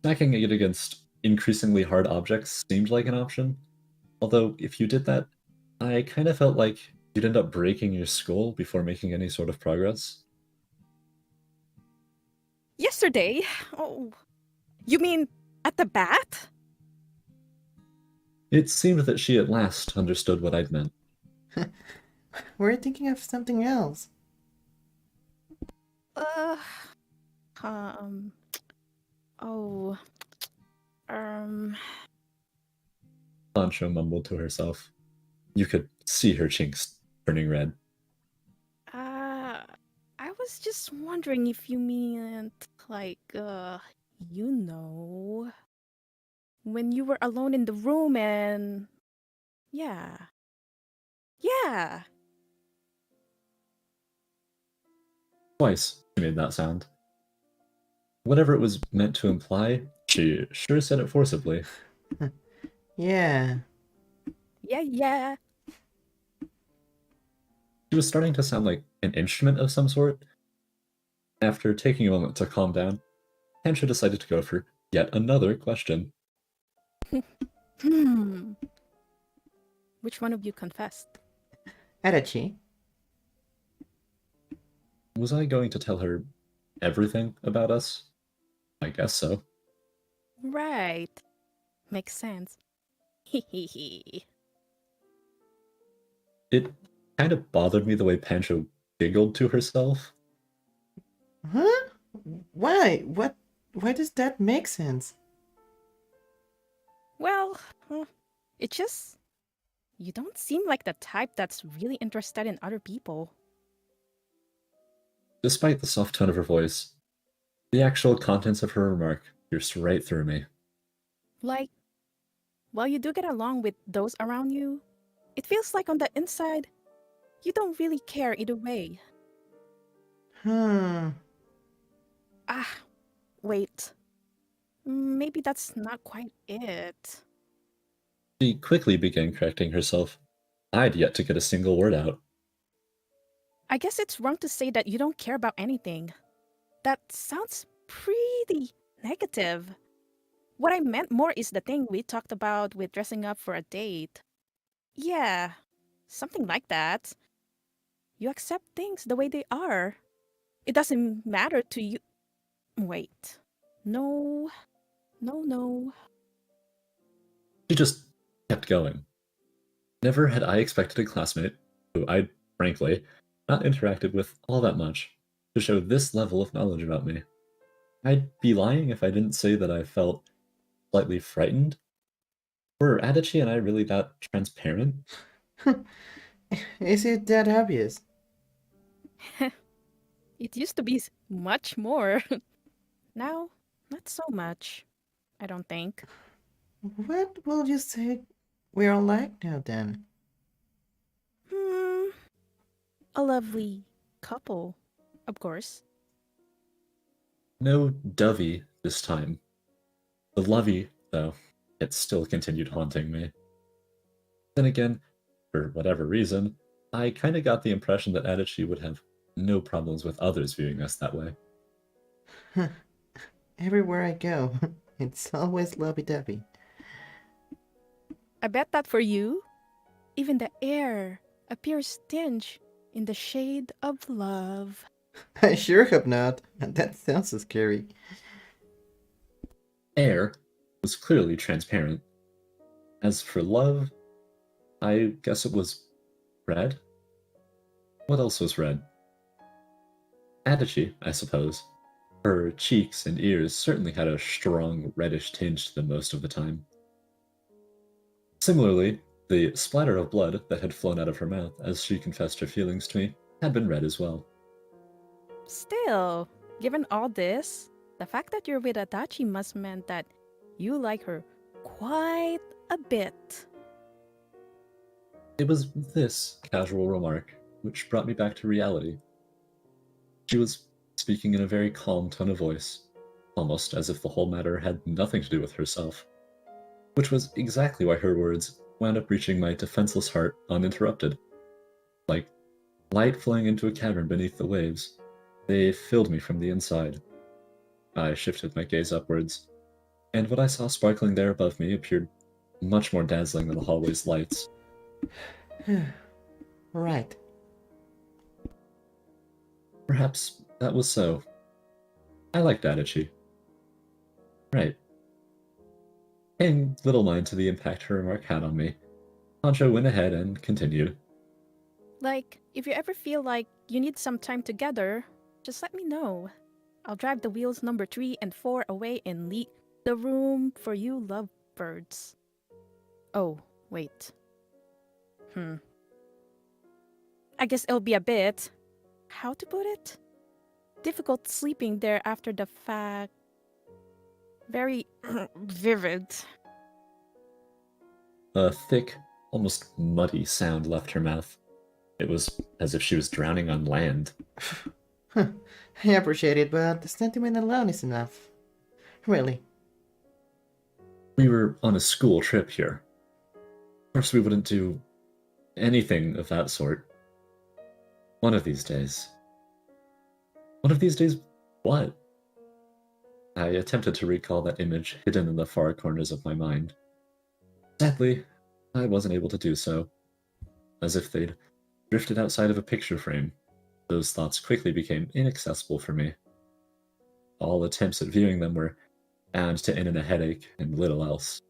Smacking it against increasingly hard objects seemed like an option, although if you did that, I kind of felt like you'd end up breaking your skull before making any sort of progress. Yesterday? Oh. You mean at the bat? It seemed that she at last understood what I'd meant. We're thinking of something else. Oh. Pancho mumbled to herself. You could see her cheeks turning red. I was just wondering if you meant, like, you know, when you were alone in the room and... Yeah. Yeah! Twice she made that sound. Whatever it was meant to imply, she sure said it forcibly. Yeah. Yeah. She was starting to sound like an instrument of some sort. After taking a moment to calm down, Pancho decided to go for yet another question. Which one of you confessed? Adachi. Was I going to tell her everything about us? I guess so. Right. Makes sense. Hehehe. It kind of bothered me the way Pancho giggled to herself. Huh? Why? Why does that make sense? Well, it just... You don't seem like the type that's really interested in other people. Despite the soft tone of her voice, the actual contents of her remark pierced right through me. Like, while you do get along with those around you, it feels like on the inside, you don't really care either way. Wait. Maybe that's not quite it. She quickly began correcting herself. I'd yet to get a single word out. I guess it's wrong to say that you don't care about anything. That sounds pretty negative. What I meant more is the thing we talked about with dressing up for a date. Yeah, something like that. You accept things the way they are. It doesn't matter to you. Wait. No. She just kept going. Never had I expected a classmate, who I'd, frankly, not interacted with all that much, to show this level of knowledge about me. I'd be lying if I didn't say that I felt slightly frightened. Were Adachi and I really that transparent? Is it that obvious? It used to be much more. Now, not so much. I don't think. What will you say we're all like now then? Hmm. A lovely couple, of course. No dovey this time. The lovey, though, it still continued haunting me. Then again, for whatever reason, I kinda got the impression that Adachi would have no problems with others viewing us that way. Everywhere I go, it's always lovey-dovey. I bet that for you, even the air appears tinged in the shade of love. I sure hope not. That sounds so scary. Air was clearly transparent. As for love, I guess it was red? What else was red? Adachi, I suppose. Her cheeks and ears certainly had a strong reddish tinge to them most of the time. Similarly, the splatter of blood that had flown out of her mouth as she confessed her feelings to me had been red as well. Still, given all this, the fact that you're with Adachi must meant that you like her quite a bit. It was this casual remark which brought me back to reality. She was speaking in a very calm tone of voice, almost as if the whole matter had nothing to do with herself, which was exactly why her words wound up reaching my defenseless heart uninterrupted. Like light flowing into a cavern beneath the waves, they filled me from the inside. I shifted my gaze upwards, and what I saw sparkling there above me appeared much more dazzling than the hallway's lights. Right. Perhaps that was so. I liked Adachi. Right. Paying little mind to the impact her remark had on me, Pancho went ahead and continued. Like, if you ever feel like you need some time together, just let me know. I'll drive the wheels number 3 and 4 away and leave the room for you lovebirds. Oh, wait. I guess it'll be a bit, how to put it? Difficult sleeping there after the fact. Very vivid. A thick, almost muddy sound left her mouth. It was as if she was drowning on land. I appreciate it, but the sentiment alone is enough. Really. We were on a school trip here. Of course we wouldn't do anything of that sort. One of these days. One of these days, what? I attempted to recall that image hidden in the far corners of my mind. Sadly, I wasn't able to do so. As if they'd drifted outside of a picture frame, those thoughts quickly became inaccessible for me. All attempts at viewing them were bound to end in a headache and little else.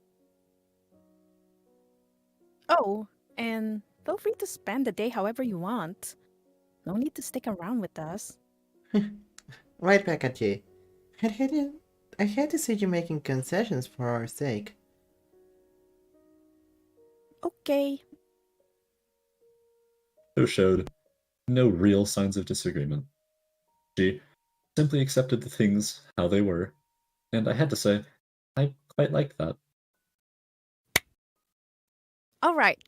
Oh, and feel free to spend the day however you want. No need to stick around with us. Right back at you. I hate to see you making concessions for our sake. Okay. Shou showed no real signs of disagreement. She simply accepted the things how they were, and I had to say, I quite liked that. All right.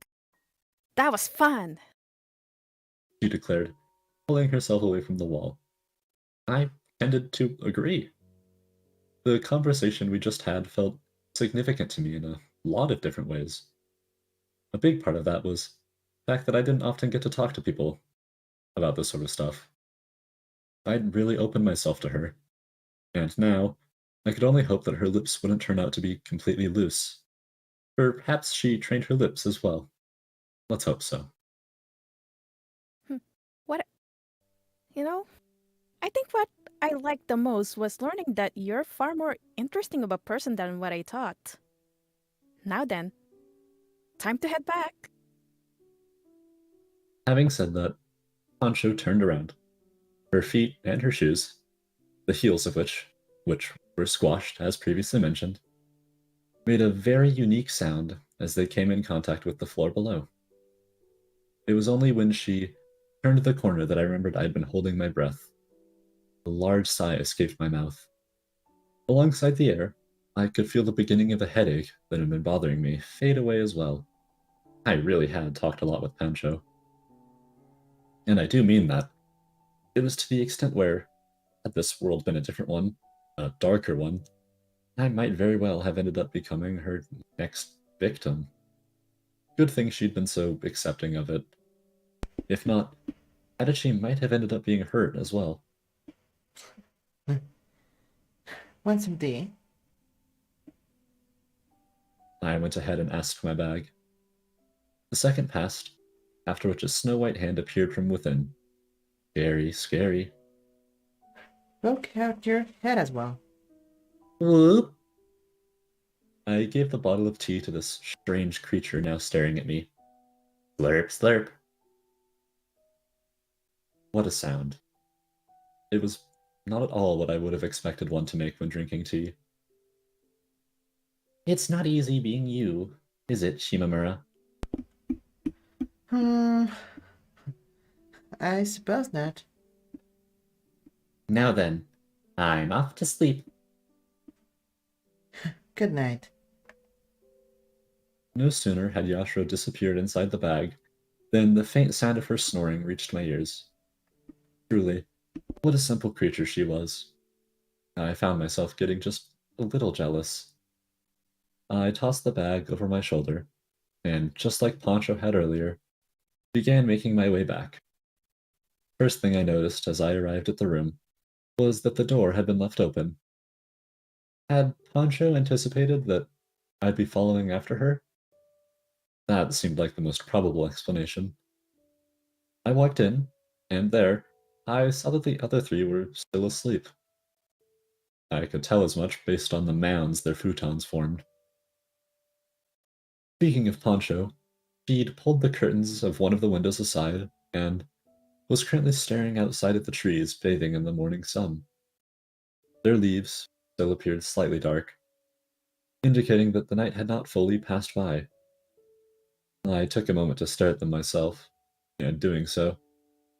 That was fun. She declared, pulling herself away from the wall. I tended to agree. The conversation we just had felt significant to me in a lot of different ways. A big part of that was the fact that I didn't often get to talk to people about this sort of stuff. I'd really opened myself to her, and now I could only hope that her lips wouldn't turn out to be completely loose. Perhaps she trained her lips as well. Let's hope so. I think what I liked the most was learning that you're far more interesting of a person than what I thought. Now then, time to head back. Having said that, Pancho turned around. Her feet and her shoes, the heels of which were squashed as previously mentioned, made a very unique sound as they came in contact with the floor below. It was only when she turned the corner that I remembered I'd been holding my breath. A large sigh escaped my mouth. Alongside the air, I could feel the beginning of a headache that had been bothering me fade away as well. I really had talked a lot with Pancho. And I do mean that. It was to the extent where, had this world been a different one, a darker one, I might very well have ended up becoming her next victim. Good thing she'd been so accepting of it. If not, Adachi might have ended up being hurt as well. Want some tea? I went ahead and asked my bag. A second passed, after which a snow-white hand appeared from within. Very scary. Poke out your head as well. Whoop. I gave the bottle of tea to this strange creature now staring at me. Slurp, slurp. What a sound. It was not at all what I would have expected one to make when drinking tea. It's not easy being you, is it, Shimamura? I suppose not. Now then, I'm off to sleep. Good night. No sooner had Yashiro disappeared inside the bag than the faint sound of her snoring reached my ears. Truly, what a simple creature she was. I found myself getting just a little jealous. I tossed the bag over my shoulder, and just like Pancho had earlier, began making my way back. First thing I noticed as I arrived at the room was that the door had been left open. Had Pancho anticipated that I'd be following after her? That seemed like the most probable explanation. I walked in, and there, I saw that the other three were still asleep. I could tell as much based on the mounds their futons formed. Speaking of Pancho, she'd pulled the curtains of one of the windows aside and was currently staring outside at the trees bathing in the morning sun. Their leaves still appeared slightly dark, indicating that the night had not fully passed by. I took a moment to stare at them myself, and doing so,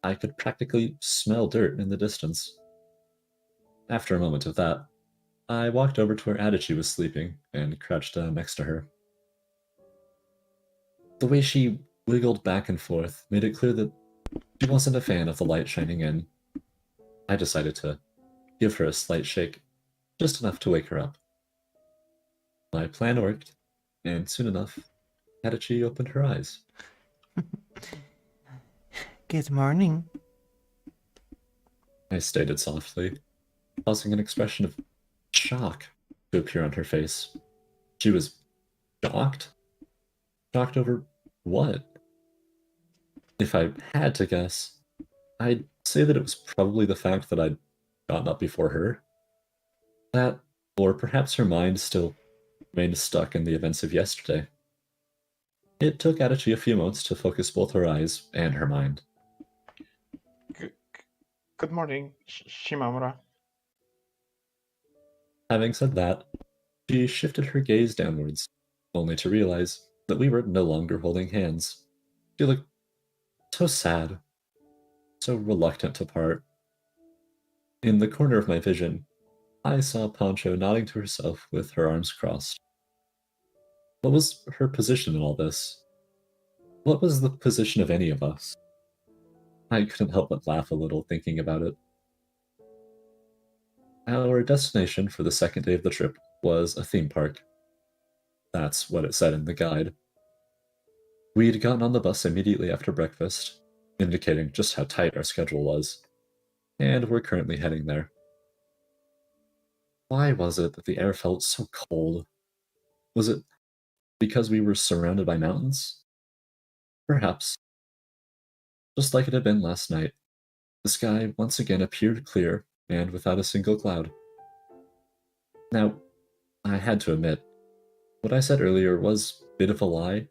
I could practically smell dirt in the distance. After a moment of that, I walked over to where Adachi was sleeping and crouched down next to her. The way she wiggled back and forth made it clear that she wasn't a fan of the light shining in. I decided to give her a slight shake, just enough to wake her up. My plan worked, and soon enough, Adachi opened her eyes. Good morning. I stated softly, causing an expression of shock to appear on her face. She was shocked? Shocked over what? If I had to guess, I'd say that it was probably the fact that I'd gotten up before her. That, or perhaps her mind still remained stuck in the events of yesterday. It took Adachi a few moments to focus both her eyes and her mind. Good morning, Shimamura. Having said that, she shifted her gaze downwards, only to realize that we were no longer holding hands. She looked so sad, so reluctant to part. In the corner of my vision, I saw Pancho nodding to herself with her arms crossed. What was her position in all this? What was the position of any of us? I couldn't help but laugh a little thinking about it. Our destination for the second day of the trip was a theme park. That's what it said in the guide. We'd gotten on the bus immediately after breakfast, indicating just how tight our schedule was, and we're currently heading there. Why was it that the air felt so cold? Was it because we were surrounded by mountains? Perhaps. Just like it had been last night, the sky once again appeared clear and without a single cloud. Now, I had to admit, what I said earlier was a bit of a lie.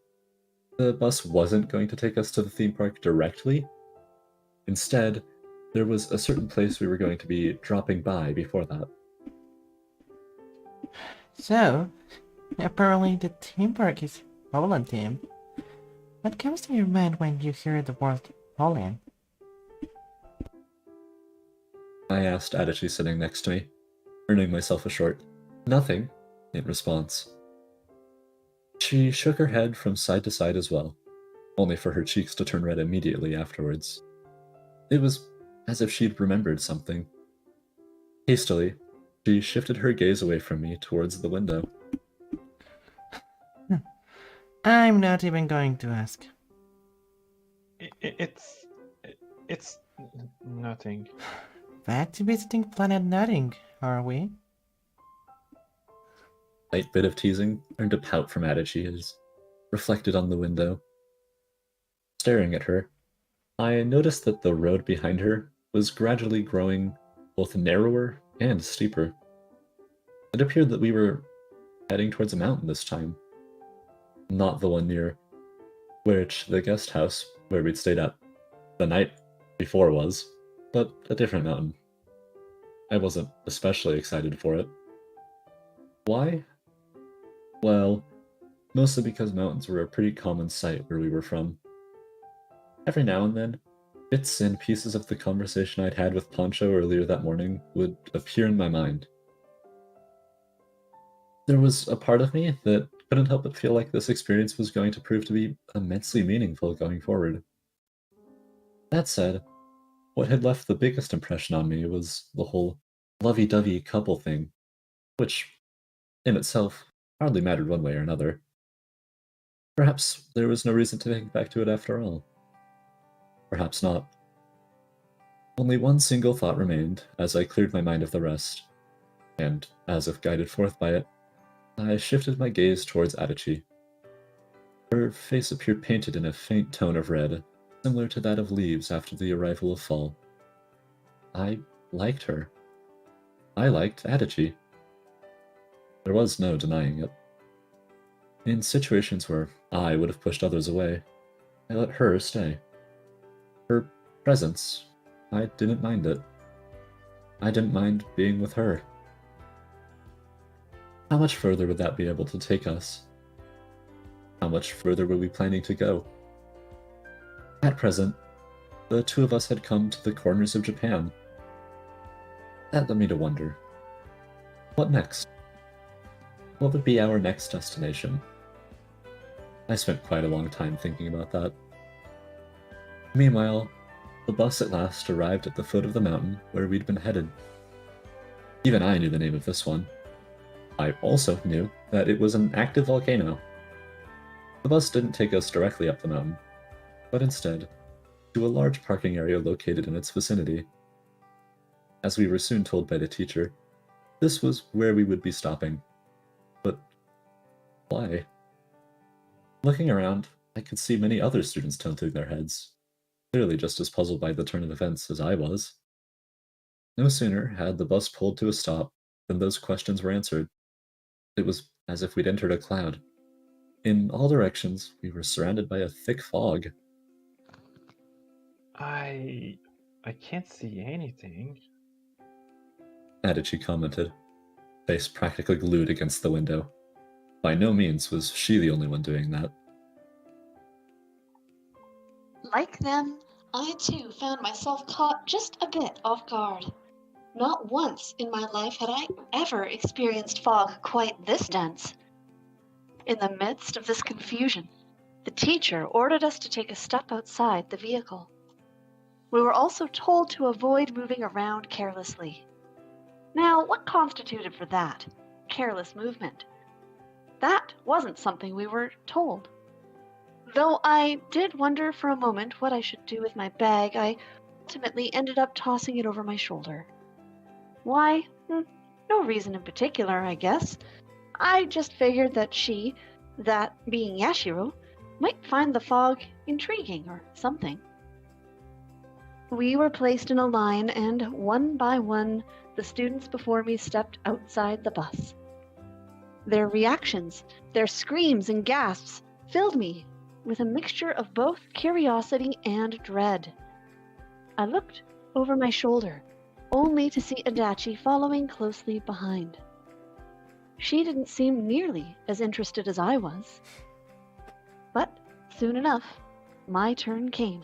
The bus wasn't going to take us to the theme park directly. Instead, there was a certain place we were going to be dropping by before that. So, apparently the teamwork is Poland team. What comes to your mind when you hear the word Poland? I asked Adachi sitting next to me, earning myself a short "nothing" in response. She shook her head from side to side as well, only for her cheeks to turn red immediately afterwards. It was as if she'd remembered something. Hastily, she shifted her gaze away from me towards the window. I'm not even going to ask. It's nothing. Back to visiting Planet Nothing, are we? A light bit of teasing earned a pout from Adachi as reflected on the window. Staring at her, I noticed that the road behind her was gradually growing both narrower and steeper. It appeared that we were heading towards a mountain this time. Not the one near which the guest house where we'd stayed at the night before was, but a different mountain. I wasn't especially excited for it. Why? Well, mostly because mountains were a pretty common sight where we were from. Every now and then, bits and pieces of the conversation I'd had with Pancho earlier that morning would appear in my mind. There was a part of me that couldn't help but feel like this experience was going to prove to be immensely meaningful going forward. That said, what had left the biggest impression on me was the whole lovey-dovey couple thing, which, in itself, hardly mattered one way or another. Perhaps there was no reason to think back to it after all. Perhaps not. Only one single thought remained as I cleared my mind of the rest, and, as if guided forth by it, I shifted my gaze towards Adachi. Her face appeared painted in a faint tone of red, similar to that of leaves after the arrival of fall. I liked her. I liked Adachi. There was no denying it. In situations where I would have pushed others away, I let her stay. Her presence, I didn't mind it. I didn't mind being with her. How much further would that be able to take us? How much further were we planning to go? At present, the two of us had come to the corners of Japan. That led me to wonder, what next? What would be our next destination? I spent quite a long time thinking about that. Meanwhile, the bus at last arrived at the foot of the mountain where we'd been headed. Even I knew the name of this one. I also knew that it was an active volcano. The bus didn't take us directly up the mountain, but instead to a large parking area located in its vicinity. As we were soon told by the teacher, this was where we would be stopping. But why? Looking around, I could see many other students tilting their heads, clearly just as puzzled by the turn of events as I was. No sooner had the bus pulled to a stop than those questions were answered. It was as if we'd entered a cloud. In all directions, we were surrounded by a thick fog. I can't see anything. Adachi commented, face practically glued against the window. By no means was she the only one doing that. Like them, I too found myself caught just a bit off guard. Not once in my life had I ever experienced fog quite this dense. In the midst of this confusion, the teacher ordered us to take a step outside the vehicle. We were also told to avoid moving around carelessly. Now, what constituted for that? Careless movement. That wasn't something we were told. Though I did wonder for a moment what I should do with my bag, I ultimately ended up tossing it over my shoulder. Why? No reason in particular, I guess. I just figured that she, that being Yashiro, might find the fog intriguing or something. We were placed in a line, and one by one, the students before me stepped outside the bus. Their reactions, their screams and gasps, filled me with a mixture of both curiosity and dread. I looked over my shoulder, only to see Adachi following closely behind. She didn't seem nearly as interested as I was. But soon enough, my turn came.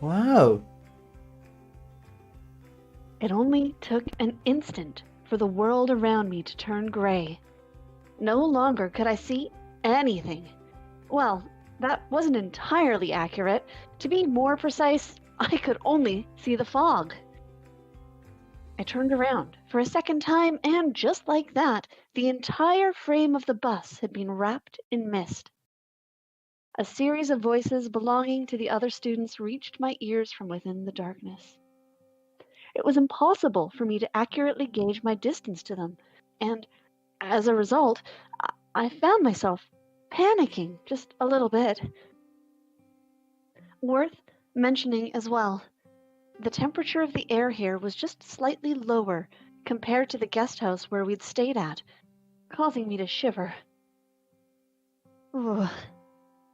Wow. It only took an instant for the world around me to turn gray. No longer could I see anything. Well, that wasn't entirely accurate. To be more precise, I could only see the fog. I turned around for a second time, and just like that, the entire frame of the bus had been wrapped in mist. A series of voices belonging to the other students reached my ears from within the darkness. It was impossible for me to accurately gauge my distance to them, and as a result, I found myself panicking just a little bit. Worth mentioning as well, the temperature of the air here was just slightly lower compared to the guest house where we'd stayed at, causing me to shiver. Ugh.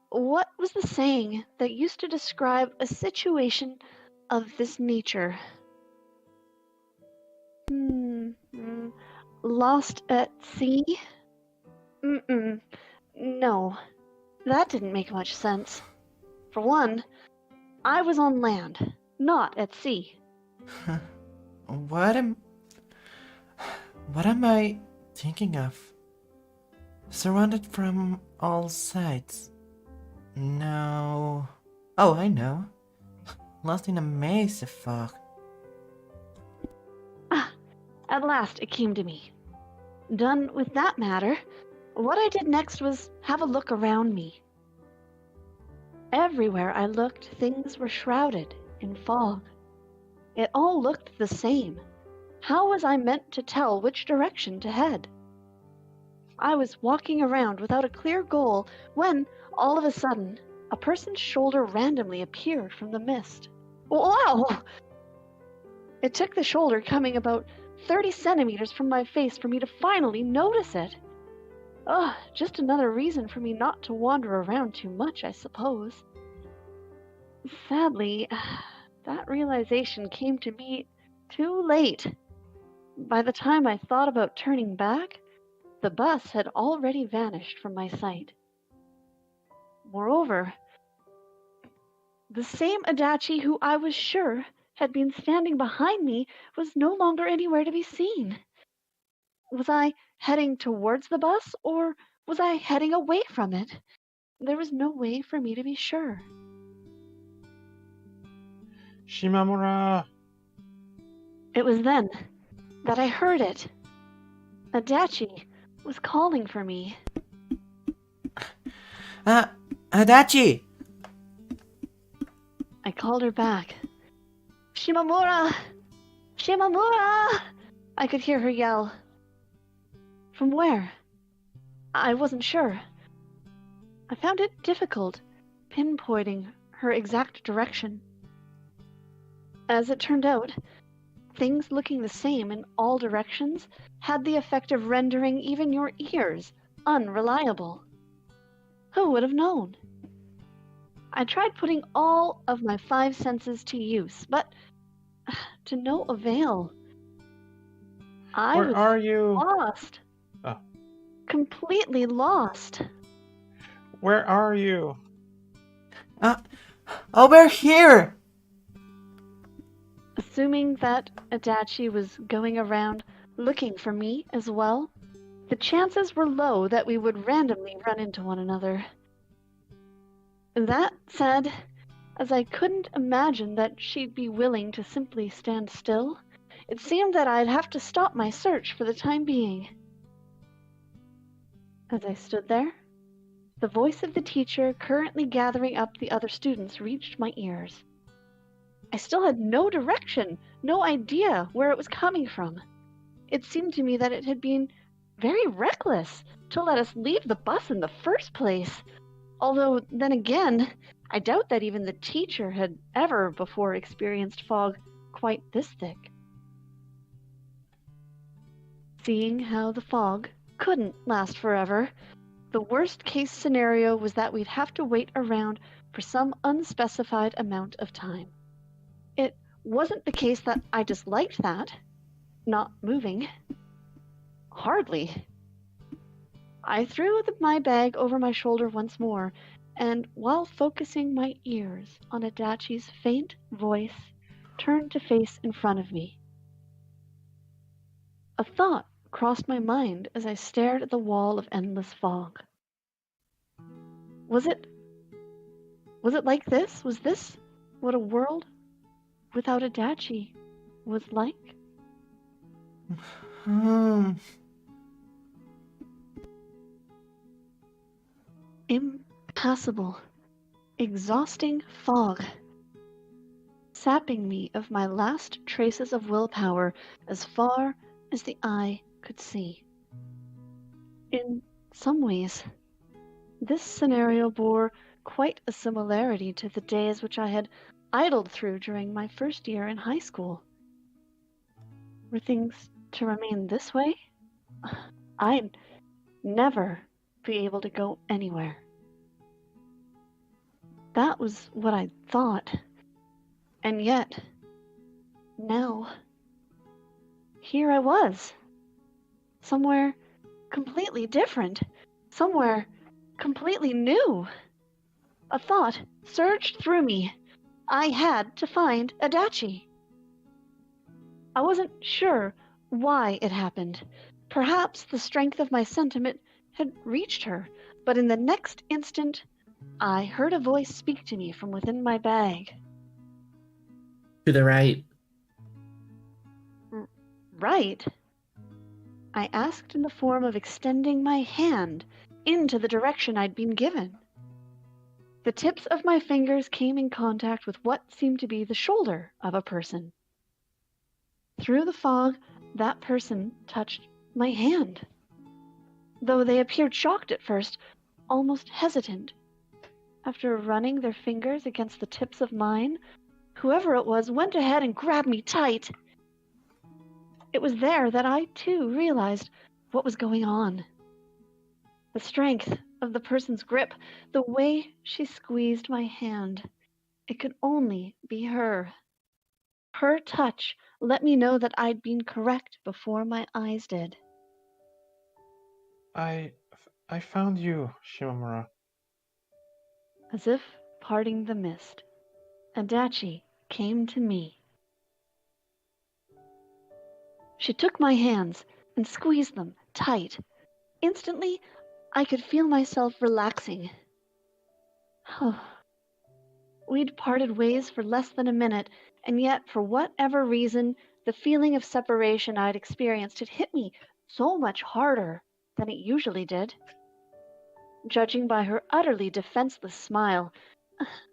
What was the saying that used to describe a situation of this nature? Lost at sea? No, that didn't make much sense. For one, I was on land, not at sea. What am I thinking of? Surrounded from all sides. No. Oh, I know. Lost in a maze of fog. At last it came to me. Done with that matter, what I did next was have a look around me. Everywhere I looked, things were shrouded in fog. It all looked the same. How was I meant to tell which direction to head? I was walking around without a clear goal when, all of a sudden, a person's shoulder randomly appeared from the mist. Wow! It took the shoulder coming about 30 centimeters from my face for me to finally notice it. Just another reason for me not to wander around too much, I suppose. Sadly, that realization came to me too late. By the time I thought about turning back, the bus had already vanished from my sight. Moreover, the same Adachi who I was sure had been standing behind me was no longer anywhere to be seen. Was I heading towards the bus, or was I heading away from it? There was no way for me to be sure. Shimamura! It was then that I heard it. Adachi was calling for me. Adachi! I called her back. Shimamura! Shimamura! I could hear her yell. From where? I wasn't sure. I found it difficult pinpointing her exact direction. As it turned out, things looking the same in all directions had the effect of rendering even your ears unreliable. Who would have known? I tried putting all of my 5 senses to use, but to no avail. Where are you? Lost. Oh. Completely lost. Where are you? Over here! Assuming that Adachi was going around looking for me as well, the chances were low that we would randomly run into one another. That said, as I couldn't imagine that she'd be willing to simply stand still, it seemed that I'd have to stop my search for the time being. As I stood there, the voice of the teacher currently gathering up the other students reached my ears. I still had no direction, no idea where it was coming from. It seemed to me that it had been very reckless to let us leave the bus in the first place. Although, then again, I doubt that even the teacher had ever before experienced fog quite this thick. Seeing how the fog couldn't last forever, the worst case scenario was that we'd have to wait around for some unspecified amount of time. wasn't the case that I disliked that. Not moving. Hardly. I threw my bag over my shoulder once more, and while focusing my ears on Adachi's faint voice, turned to face in front of me. A thought crossed my mind as I stared at the wall of endless fog. Was it like this? Was this what a world without Adachi was like? Impassable, exhausting fog, sapping me of my last traces of willpower as far as the eye could see. In some ways, this scenario bore quite a similarity to the days which I had idled through during my first year in high school. Were things to remain this way? I'd never be able to go anywhere. That was what I thought. And yet, now, here I was. Somewhere completely different. Somewhere completely new. A thought surged through me. I had to find Adachi. I wasn't sure why it happened. Perhaps the strength of my sentiment had reached her, but in the next instant, I heard a voice speak to me from within my bag. To the right. Right? I asked in the form of extending my hand into the direction I'd been given. The tips of my fingers came in contact with what seemed to be the shoulder of a person. Through the fog, that person touched my hand. Though they appeared shocked at first, almost hesitant. After running their fingers against the tips of mine, whoever it was went ahead and grabbed me tight. It was there that I, too, realized what was going on. The strength of the person's grip, the way she squeezed my hand. It could only be her. Her touch let me know that I'd been correct before my eyes did. I found you, Shimamura. As if parting the mist, Adachi came to me. She took my hands and squeezed them tight. Instantly, I could feel myself relaxing. We'd parted ways for less than a minute, and yet, for whatever reason, the feeling of separation I'd experienced had hit me so much harder than it usually did. Judging by her utterly defenseless smile,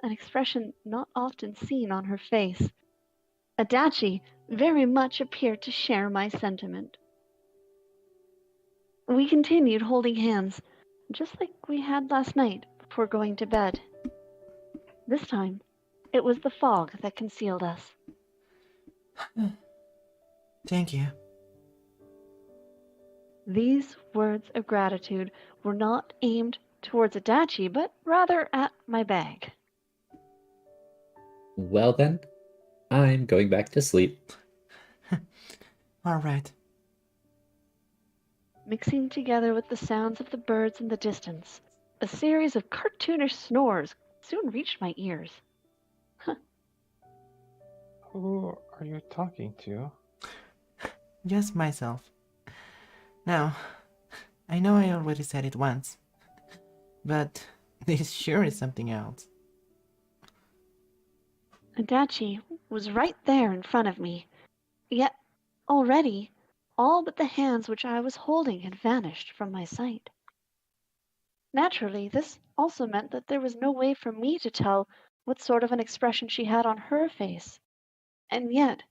an expression not often seen on her face, Adachi very much appeared to share my sentiment. We continued holding hands, just like we had last night before going to bed. This time, it was the fog that concealed us. Thank you. These words of gratitude were not aimed towards Adachi, but rather at my bag. Well then, I'm going back to sleep. All right. Mixing together with the sounds of the birds in the distance, a series of cartoonish snores soon reached my ears. Who are you talking to? Just myself. Now, I know I already said it once, but this sure is something else. Adachi was right there in front of me, yet already all but the hands which I was holding had vanished from my sight. Naturally, this also meant that there was no way for me to tell what sort of an expression she had on her face, and yet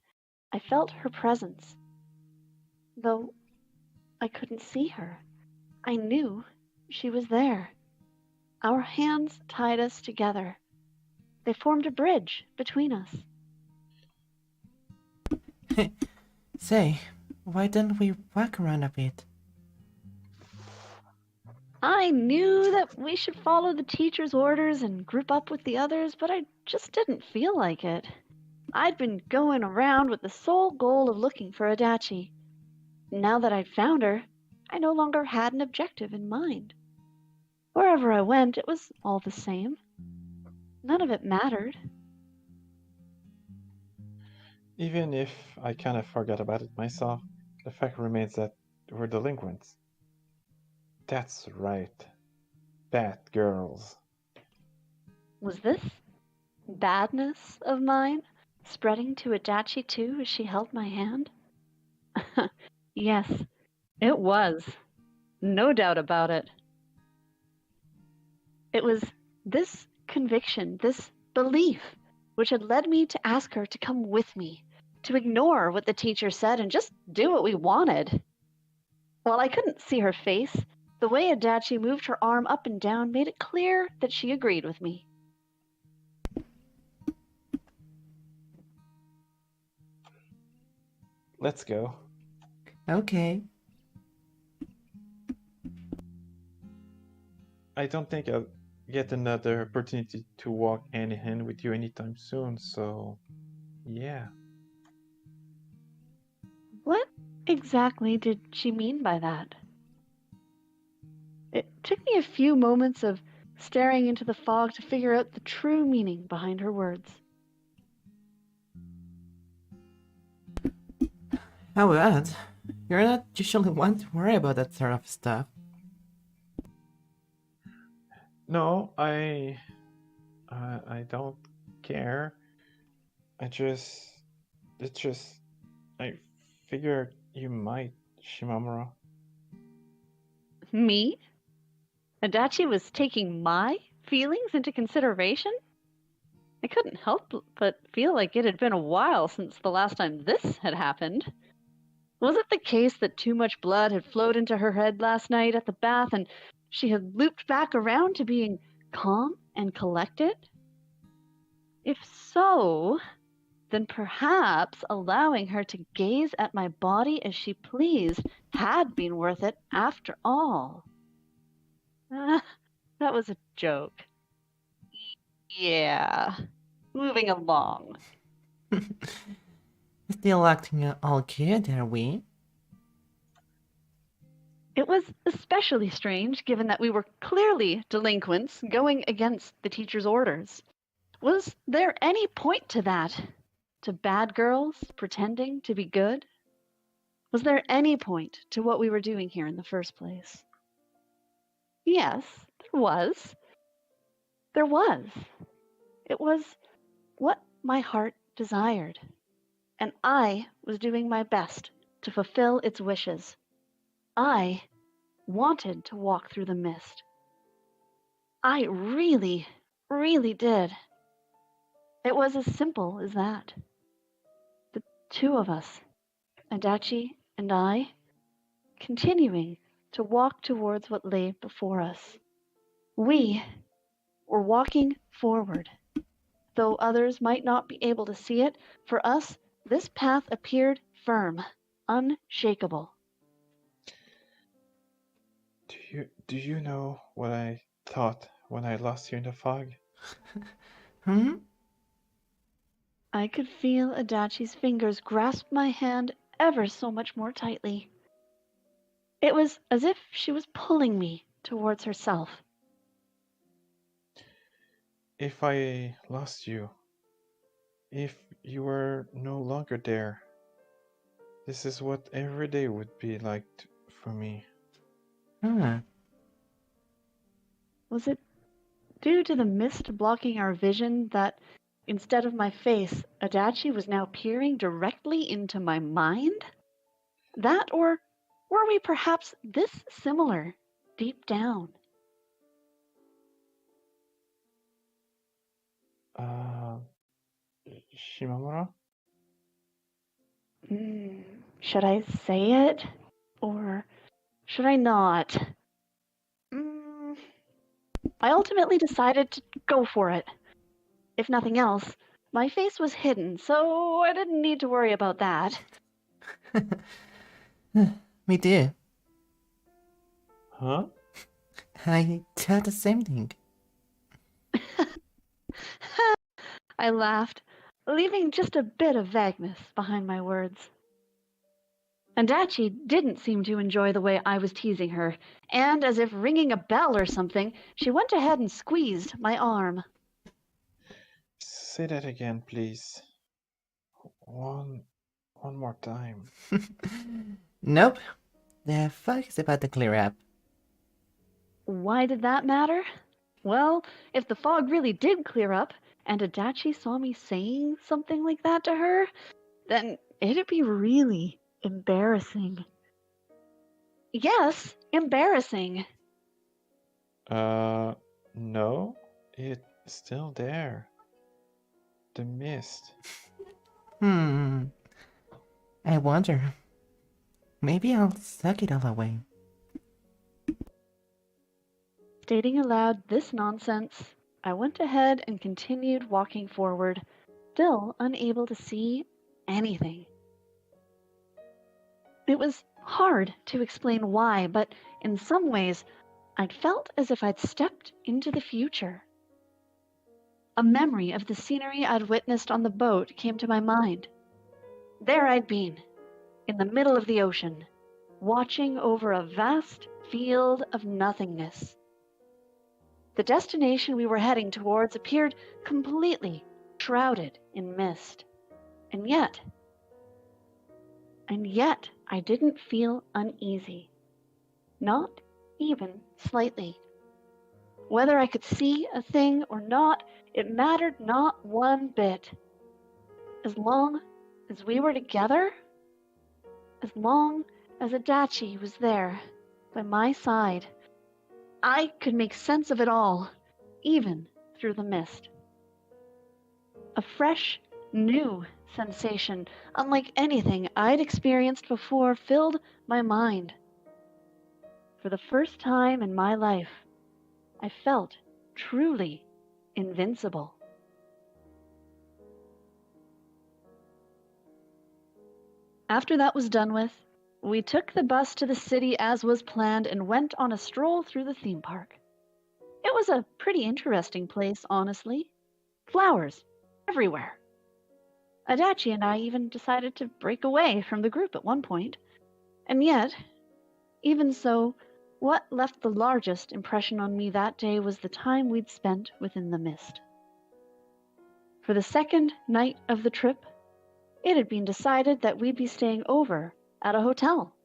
I felt her presence. Though I couldn't see her, I knew she was there. Our hands tied us together. They formed a bridge between us. Say, why don't we walk around a bit? I knew that we should follow the teacher's orders and group up with the others, but I just didn't feel like it. I'd been going around with the sole goal of looking for Adachi. Now that I'd found her, I no longer had an objective in mind. Wherever I went, it was all the same. None of it mattered. Even if I kind of forgot about it myself, the fact remains that we're delinquents. That's right. Bad girls. Was this badness of mine spreading to Adachi too as she held my hand? Yes, it was. No doubt about it. It was this conviction, this belief, which had led me to ask her to come with me, to ignore what the teacher said and just do what we wanted. While I couldn't see her face, the way Adachi moved her arm up and down made it clear that she agreed with me. Let's go. Okay. I don't think I'll get another opportunity to walk hand in hand with you anytime soon, so yeah. What exactly did she mean by that? It took me a few moments of staring into the fog to figure out the true meaning behind her words. How odd. You're not usually one to worry about that sort of stuff. No, I don't care. It's just, I figured you might, Shimamura. Me? Adachi was taking my feelings into consideration? I couldn't help but feel like it had been a while since the last time this had happened. Was it the case that too much blood had flowed into her head last night at the bath and she had looped back around to being calm and collected? If so, then perhaps allowing her to gaze at my body as she pleased had been worth it after all. That was a joke. Yeah. Moving along. Still acting all good, are we? It was especially strange given that we were clearly delinquents going against the teacher's orders. Was there any point to that? To bad girls pretending to be good? Was there any point to what we were doing here in the first place? Yes, there was. There was. It was what my heart desired, and I was doing my best to fulfill its wishes. I wanted to walk through the mist. I really, really did. It was as simple as that. The two of us, Adachi and I, continuing to walk towards what lay before us. We were walking forward. Though others might not be able to see it, for us, this path appeared firm, unshakable. Do you know what I thought when I lost you in the fog? Hmm? I could feel Adachi's fingers grasp my hand ever so much more tightly. It was as if she was pulling me towards herself. If I lost you, if you were no longer there, this is what every day would be like for me. Huh. Was it due to the mist blocking our vision that instead of my face, Adachi was now peering directly into my mind? That, or were we perhaps this similar deep down? Shimamura? Should I say it? Or should I not? I ultimately decided to go for it. If nothing else, my face was hidden, so I didn't need to worry about that. Me too. Huh? I thought the same thing. I laughed, leaving just a bit of vagueness behind my words. Adachi didn't seem to enjoy the way I was teasing her, and as if ringing a bell or something, she went ahead and squeezed my arm. Say that again, please. One more time. Nope. The fog is about to clear up. Why did that matter? Well, if the fog really did clear up, and Adachi saw me saying something like that to her, then it'd be really embarrassing. Yes, embarrassing. No, it's still there. The mist. I wonder. Maybe I'll suck it all away. Stating aloud this nonsense, I went ahead and continued walking forward, still unable to see anything. It was hard to explain why, but in some ways, I'd felt as if I'd stepped into the future. A memory of the scenery I'd witnessed on the boat came to my mind. There I'd been, in the middle of the ocean, watching over a vast field of nothingness. The destination we were heading towards appeared completely shrouded in mist. And yet I didn't feel uneasy. Not even slightly. Whether I could see a thing or not, it mattered not one bit. As long as we were together, as long as Adachi was there by my side, I could make sense of it all, even through the mist. A fresh, new sensation, unlike anything I'd experienced before, filled my mind. For the first time in my life, I felt truly invincible. After that was done with, we took the bus to the city as was planned and went on a stroll through the theme park. It was a pretty interesting place, honestly. Flowers everywhere. Adachi and I even decided to break away from the group at one point. And yet, even so, what left the largest impression on me that day was the time we'd spent within the mist. For the second night of the trip, it had been decided that we'd be staying over at a hotel.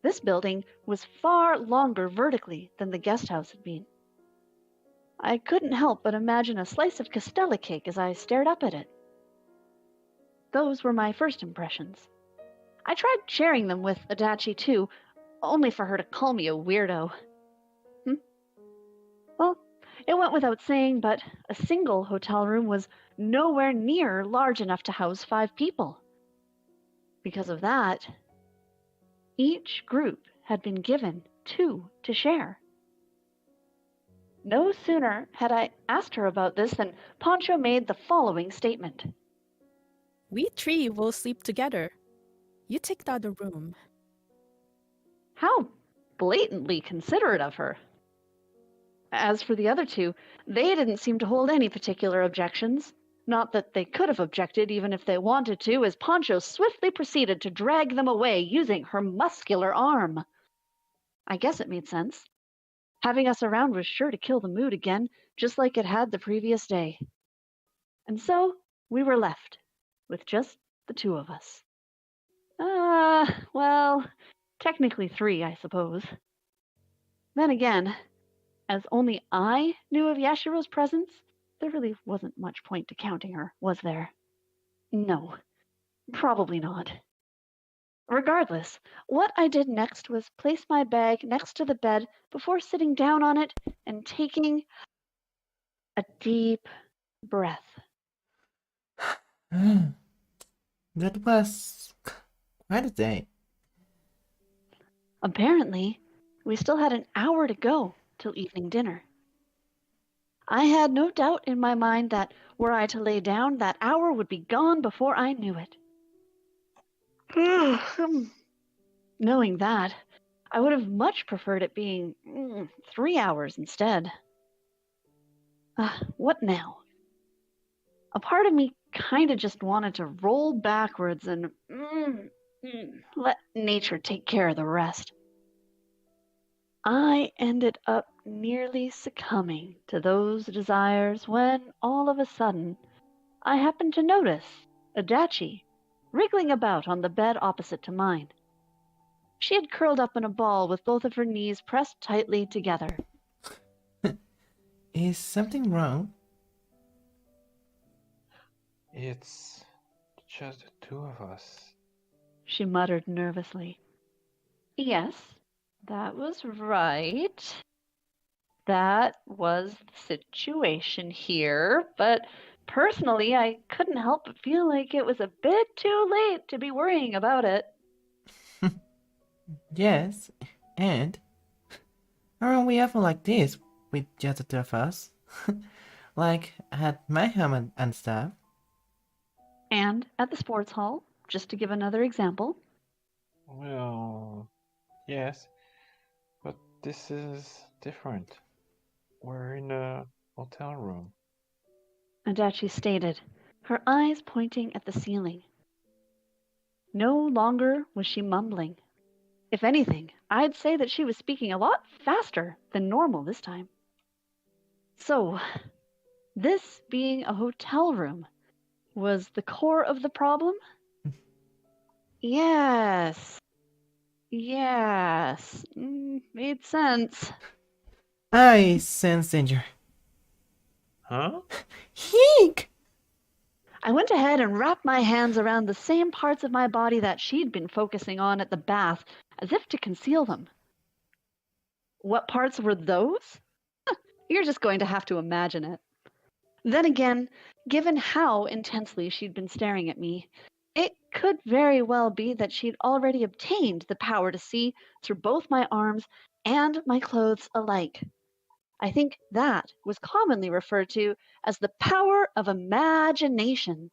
This building was far longer vertically than the guest house had been. I couldn't help but imagine a slice of castella cake as I stared up at it. Those were my first impressions. I tried sharing them with Adachi too, only for her to call me a weirdo. Well, it went without saying, but a single hotel room was nowhere near large enough to house 5 people. Because of that, each group had been given 2 to share. No sooner had I asked her about this than Pancho made the following statement. We 3 will sleep together. You take the other room. How blatantly considerate of her. As for the other 2, they didn't seem to hold any particular objections. Not that they could have objected even if they wanted to, as Pancho swiftly proceeded to drag them away using her muscular arm. I guess it made sense. Having us around was sure to kill the mood again, just like it had the previous day. And so we were left with just the 2 of us. Well, technically 3, I suppose. Then again, as only I knew of Yashiro's presence, there really wasn't much point to counting her, was there? No, probably not. Regardless, what I did next was place my bag next to the bed before sitting down on it and taking a deep breath. That was quite a day. Apparently, we still had an hour to go till evening dinner. I had no doubt in my mind that were I to lay down, that hour would be gone before I knew it. Knowing that, I would have much preferred it being 3 hours instead. What now? A part of me kind of just wanted to roll backwards and let nature take care of the rest. I ended up nearly succumbing to those desires when, all of a sudden, I happened to notice Adachi wriggling about on the bed opposite to mine. She had curled up in a ball with both of her knees pressed tightly together. Is something wrong? It's just the two of us. She muttered nervously. Yes, that was right. That was the situation here, but personally, I couldn't help but feel like it was a bit too late to be worrying about it. Yes, and aren't we often like this with just the two of us? Like at my home and stuff. And at the sports hall, just to give another example. Well, yes, but this is different. We're in a hotel room. Adachi stated, her eyes pointing at the ceiling. No longer was she mumbling. If anything, I'd say that she was speaking a lot faster than normal this time. So, this being a hotel room was the core of the problem? Yes. Yes. Made sense. I sense danger. Huh? Heek! I went ahead and wrapped my hands around the same parts of my body that she'd been focusing on at the bath, as if to conceal them. What parts were those? You're just going to have to imagine it. Then again, given how intensely she'd been staring at me, it could very well be that she'd already obtained the power to see through both my arms and my clothes alike. I think that was commonly referred to as the power of imagination.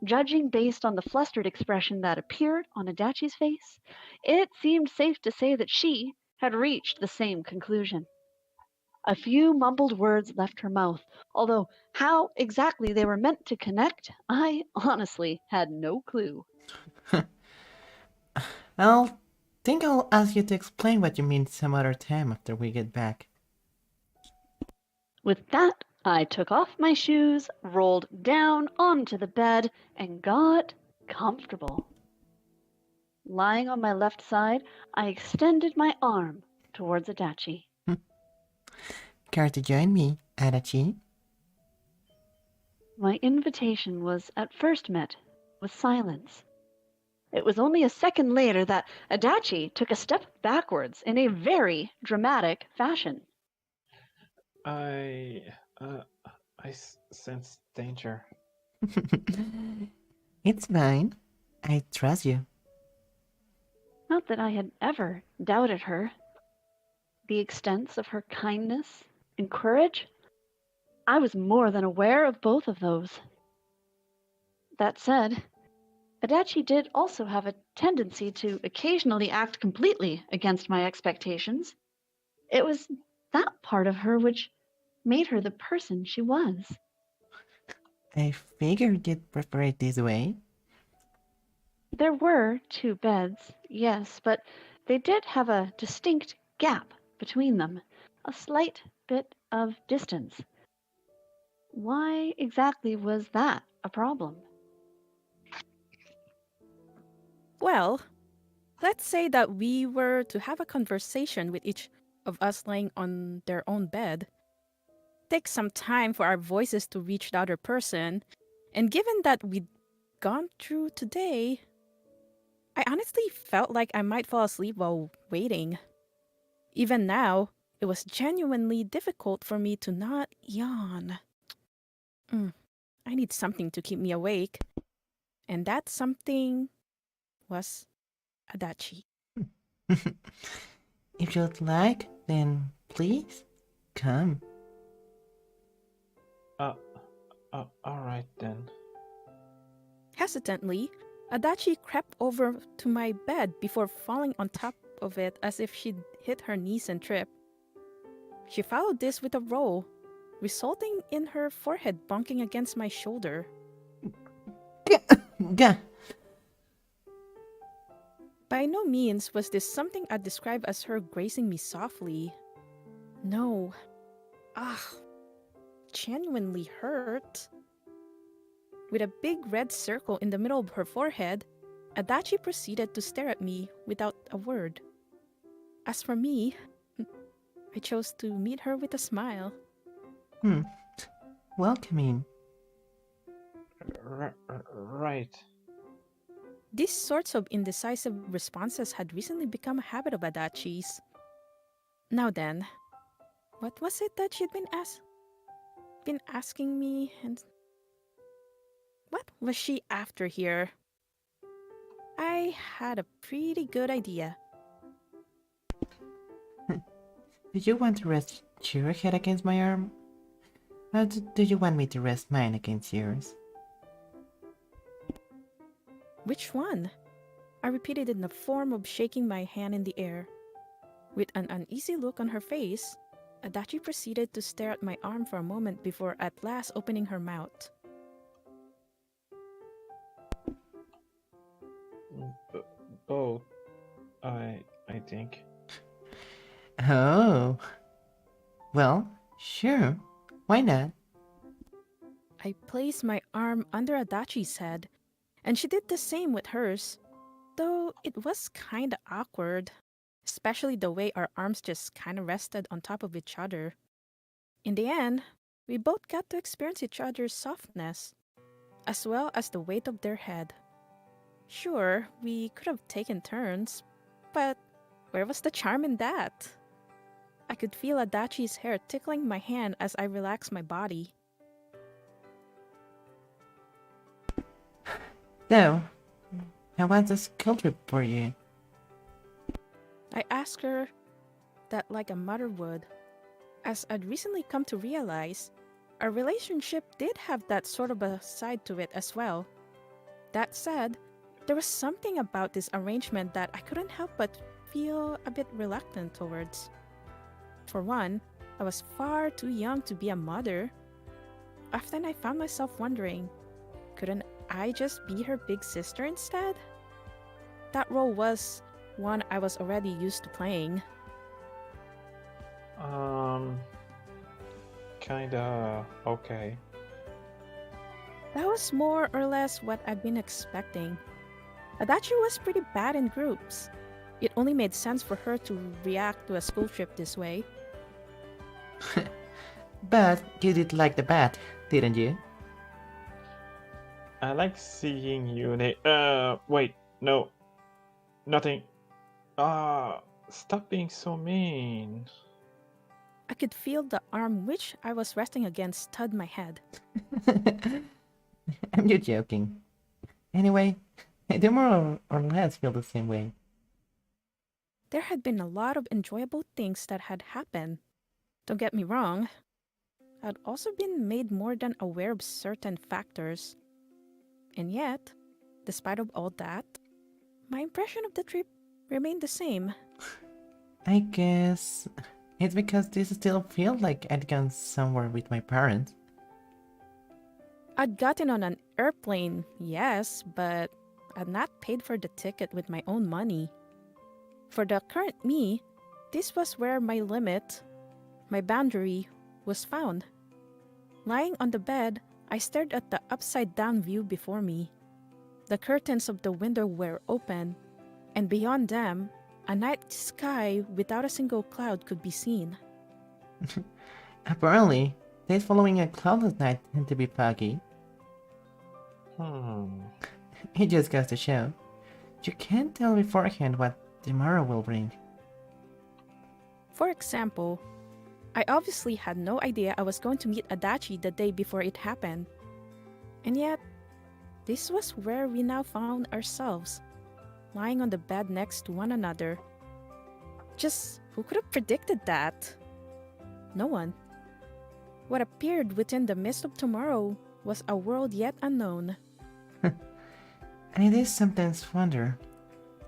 Judging based on the flustered expression that appeared on Adachi's face, it seemed safe to say that she had reached the same conclusion. A few mumbled words left her mouth, although how exactly they were meant to connect, I honestly had no clue. I'll think I'll ask you to explain what you mean some other time after we get back. With that, I took off my shoes, rolled down onto the bed, and got comfortable. Lying on my left side, I extended my arm towards Adachi. Care to join me, Adachi? My invitation was at first met with silence. It was only a second later that Adachi took a step backwards in a very dramatic fashion. I sense danger. It's fine. I trust you. Not that I had ever doubted her. The extents of her kindness and courage, I was more than aware of both of those. That said, Adachi did also have a tendency to occasionally act completely against my expectations. It was that part of her which made her the person she was. I figured you'd prefer it this way. There were two beds, yes, but they did have a distinct gap between them, a slight bit of distance. Why exactly was that a problem? Well, let's say that we were to have a conversation with each of us lying on their own bed. Take some time for our voices to reach the other person, and given that we'd gone through today, I honestly felt like I might fall asleep while waiting. Even now, it was genuinely difficult for me to not yawn. I need something to keep me awake. And that something was Adachi. If you'd like, then please come. All right then. Hesitantly, Adachi crept over to my bed before falling on top of it as if she'd hit her knees and trip. She followed this with a roll, resulting in her forehead bunking against my shoulder. Gah. By no means was this something I'd describe as her grazing me softly. No. Genuinely hurt. With a big red circle in the middle of her forehead, Adachi proceeded to stare at me without a word. As for me, I chose to meet her with a smile. Welcoming. Right. These sorts of indecisive responses had recently become a habit of Adachi's. Now then, what was it that she'd been asking me, and what was she after here? I had a pretty good idea. Do you want to rest your head against my arm? Or do you want me to rest mine against yours? Which one? I repeated in the form of shaking my hand in the air. With an uneasy look on her face, Adachi proceeded to stare at my arm for a moment before at last opening her mouth. Both, I think. Oh. Well, sure. Why not? I placed my arm under Adachi's head, and she did the same with hers, though it was kinda awkward, especially the way our arms just kinda rested on top of each other. In the end, we both got to experience each other's softness, as well as the weight of their head. Sure, we could have taken turns, but where was the charm in that? I could feel Adachi's hair tickling my hand as I relaxed my body. So, how was the school trip for you? I asked her that like a mother would, as I'd recently come to realize our relationship did have that sort of a side to it as well. That said, there was something about this arrangement that I couldn't help but feel a bit reluctant towards. For one, I was far too young to be a mother. Often I found myself wondering, couldn't I just be her big sister instead? That role was one I was already used to playing. Kinda okay. That was more or less what I'd been expecting. Adachi was pretty bad in groups. It only made sense for her to react to a school trip this way. But you did like the bat, didn't you? I like seeing you, wait, no. Nothing. Stop being so mean. I could feel the arm which I was resting against stud my head. I'm just joking. Anyway, I do more or less feel the same way. There had been a lot of enjoyable things that had happened. Don't get me wrong. I'd also been made more than aware of certain factors. And yet, despite of all that, my impression of the trip remained the same. I guess it's because this still feels like I'd gone somewhere with my parents. I'd gotten on an airplane, yes, but I'd not paid for the ticket with my own money. For the current me, this was where my limit, my boundary, was found. Lying on the bed, I stared at the upside-down view before me. The curtains of the window were open, and beyond them, a night sky without a single cloud could be seen. Apparently, days following a cloudless night tend to be foggy. It just goes to show, you can't tell beforehand what tomorrow will bring. For example, I obviously had no idea I was going to meet Adachi the day before it happened. And yet, this was where we now found ourselves, lying on the bed next to one another. Just who could have predicted that? No one. What appeared within the mist of tomorrow was a world yet unknown. I do sometimes wonder,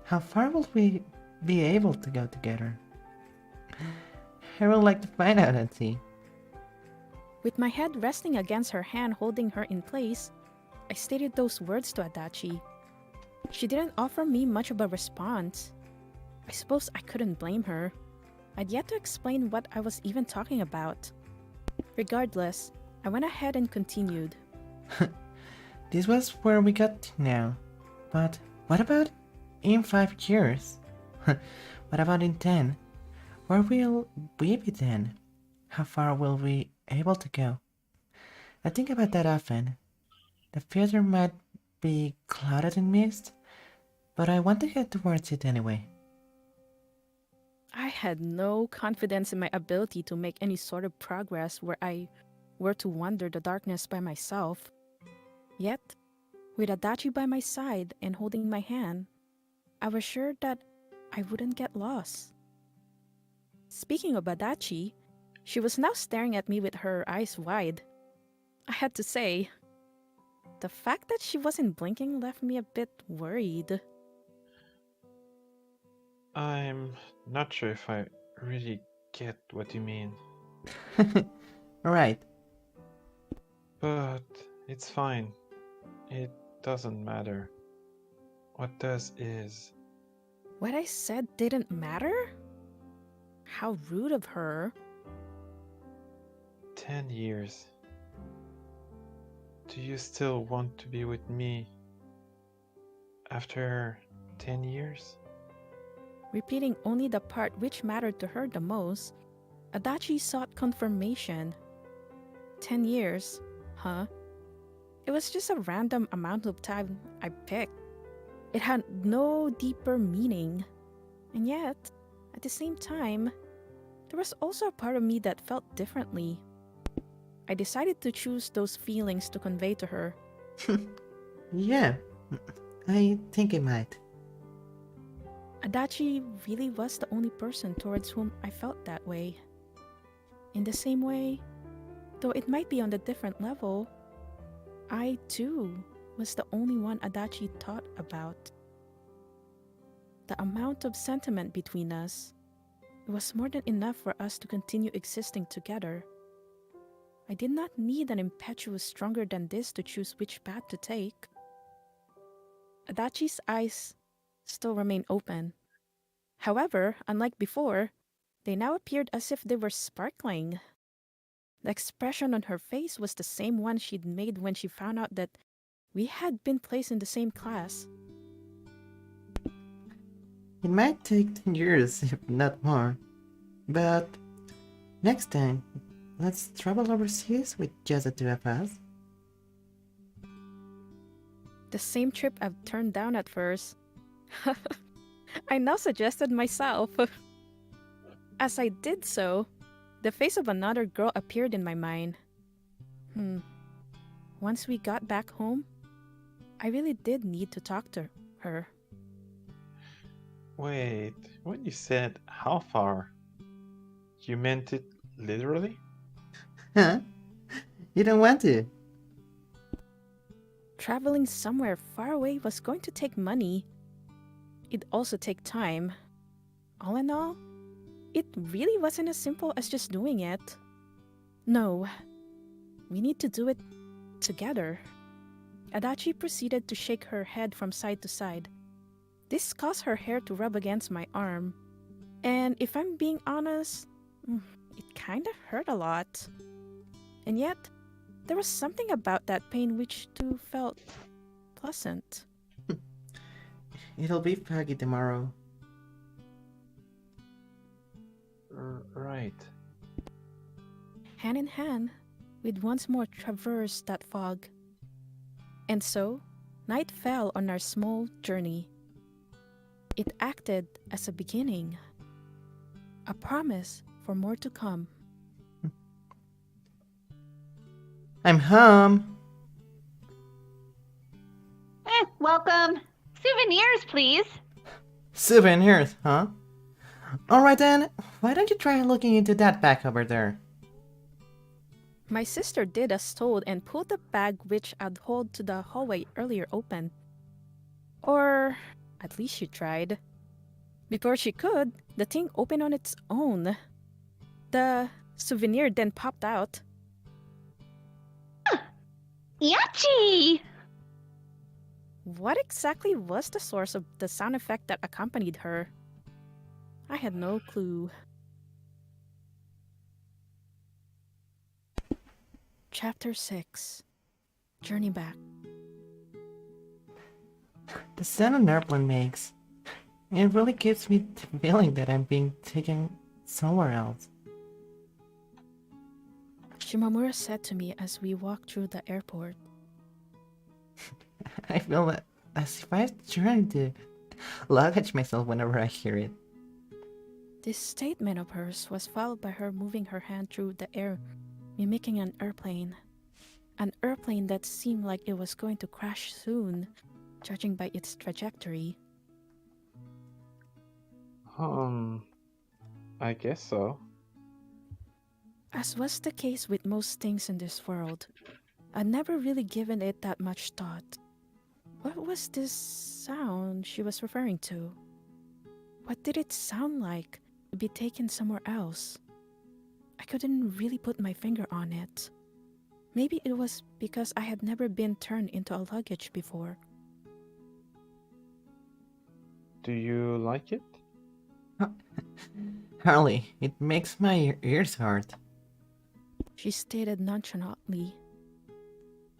how far will we be able to go together? I would like to find out and see. With my head resting against her hand holding her in place, I stated those words to Adachi. She didn't offer me much of a response. I suppose I couldn't blame her. I'd yet to explain what I was even talking about. Regardless, I went ahead and continued. This was where we got to now. But what about in 5 years? What about in 10? Where will we be then? How far will we able to go? I think about that often. The future might be clouded in mist, but I want to head towards it anyway. I had no confidence in my ability to make any sort of progress where I were to wander the darkness by myself. Yet, with Adachi by my side and holding my hand, I was sure that I wouldn't get lost. Speaking of Adachi, she was now staring at me with her eyes wide. I had to say, the fact that she wasn't blinking left me a bit worried. I'm not sure if I really get what you mean, Right. but it's fine. It doesn't matter. What does is... What I said didn't matter? How rude of her. 10 years. Do you still want to be with me after 10 years? Repeating only the part which mattered to her the most, Adachi sought confirmation. 10 years, huh? It was just a random amount of time I picked. It had no deeper meaning. And yet, at the same time, there was also a part of me that felt differently. I decided to choose those feelings to convey to her. Yeah, I think it might. Adachi really was the only person towards whom I felt that way. In the same way, though it might be on a different level, I too was the only one Adachi thought about. The amount of sentiment between us, it was more than enough for us to continue existing together. I did not need an impetuous stronger than this to choose which path to take. Adachi's eyes still remained open. However, unlike before, they now appeared as if they were sparkling. The expression on her face was the same one she'd made when she found out that we had been placed in the same class. It might take 10 years, if not more. But next time, let's travel overseas with just the two of us. The same trip I've turned down at first. I now suggested myself. As I did so, the face of another girl appeared in my mind. Once we got back home, I really did need to talk to her. Wait, when you said how far, you meant it literally? Huh? You don't want to? Traveling somewhere far away was going to take money. It'd also take time. All in all, it really wasn't as simple as just doing it. No, we need to do it together. Adachi proceeded to shake her head from side to side. This caused her hair to rub against my arm. And if I'm being honest, it kinda hurt a lot. And yet, there was something about that pain which too felt pleasant. It'll be foggy tomorrow. Right. Hand in hand, we'd once more traversed that fog. And so, night fell on our small journey. It acted as a beginning, a promise for more to come. I'm home! Welcome. Souvenirs, please. Souvenirs, huh? Alright then, why don't you try looking into that bag over there? My sister did as told and pulled the bag which I'd hauled to the hallway earlier open. Or at least she tried. Before she could, the thing opened on its own. The souvenir then popped out. Yachi! What exactly was the source of the sound effect that accompanied her? I had no clue. Chapter 6. Journey Back. The sound an airplane makes. It really gives me the feeling that I'm being taken somewhere else. Shimamura said to me as we walked through the airport. I feel that as if I was trying to luggage myself whenever I hear it. This statement of hers was followed by her moving her hand through the air, mimicking an airplane. An airplane that seemed like it was going to crash soon, judging by its trajectory. I guess so. As was the case with most things in this world, I'd never really given it that much thought. What was this sound she was referring to? What did it sound like to be taken somewhere else? I couldn't really put my finger on it. Maybe it was because I had never been turned into a luggage before. Do you like it? Harley, it makes my ears hurt. She stated nonchalantly.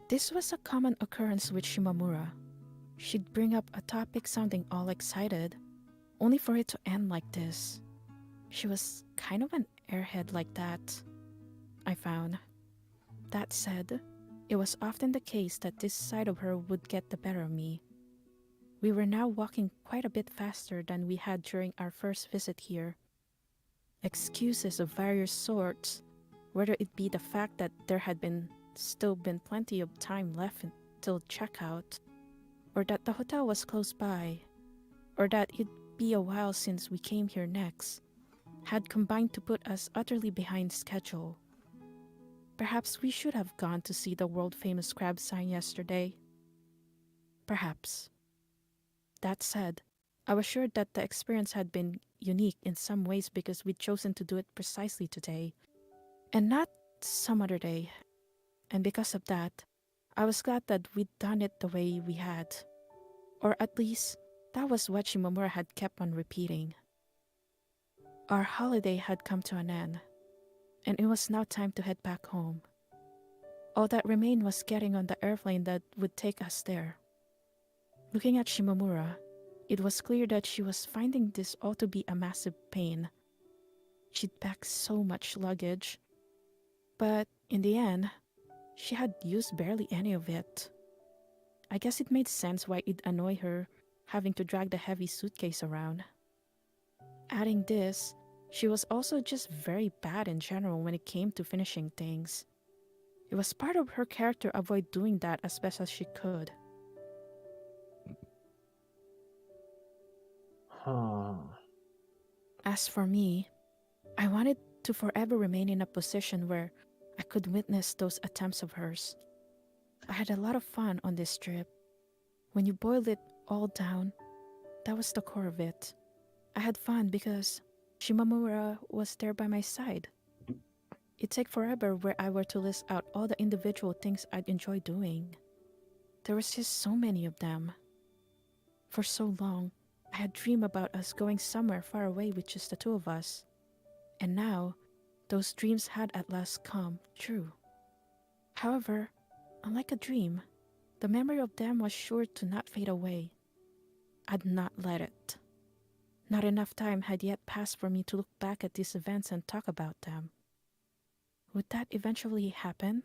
This was a common occurrence with Shimamura. She'd bring up a topic sounding all excited, only for it to end like this. She was kind of an airhead like that, I found. That said, it was often the case that this side of her would get the better of me. We were now walking quite a bit faster than we had during our first visit here. Excuses of various sorts, whether it be the fact that there had still been plenty of time left until checkout, or that the hotel was close by, or that it'd be a while since we came here next, had combined to put us utterly behind schedule. Perhaps we should have gone to see the world-famous crab sign yesterday. Perhaps. That said, I was sure that the experience had been unique in some ways because we'd chosen to do it precisely today, and not some other day. And because of that, I was glad that we'd done it the way we had. Or at least, that was what Shimamura had kept on repeating. Our holiday had come to an end, and it was now time to head back home. All that remained was getting on the airplane that would take us there. Looking at Shimamura, it was clear that she was finding this all to be a massive pain. She'd packed so much luggage, but in the end, she had used barely any of it. I guess it made sense why it'd annoy her having to drag the heavy suitcase around. Adding this, she was also just very bad in general when it came to finishing things. It was part of her character to avoid doing that as best as she could. As for me, I wanted to forever remain in a position where I could witness those attempts of hers. I had a lot of fun on this trip. When you boiled it all down, that was the core of it. I had fun because Shimamura was there by my side. It'd take forever were I were to list out all the individual things I'd enjoy doing. There was just so many of them. For so long, I had dreamed about us going somewhere far away with just the two of us. And now, those dreams had at last come true. However, unlike a dream, the memory of them was sure to not fade away. I'd not let it. Not enough time had yet passed for me to look back at these events and talk about them. Would that eventually happen?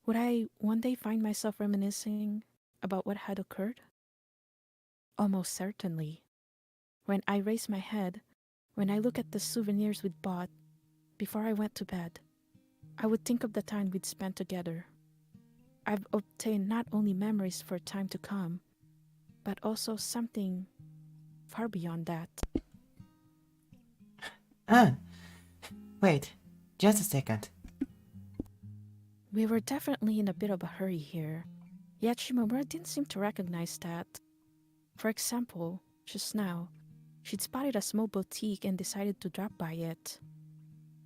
Would I one day find myself reminiscing about what had occurred? Almost certainly. When I raise my head, when I look at the souvenirs we'd bought before I went to bed, I would think of the time we'd spent together. I've obtained not only memories for time to come, but also something far beyond that. Wait, just a second. We were definitely in a bit of a hurry here, yet Shimamura didn't seem to recognize that. For example, just now, she'd spotted a small boutique and decided to drop by it.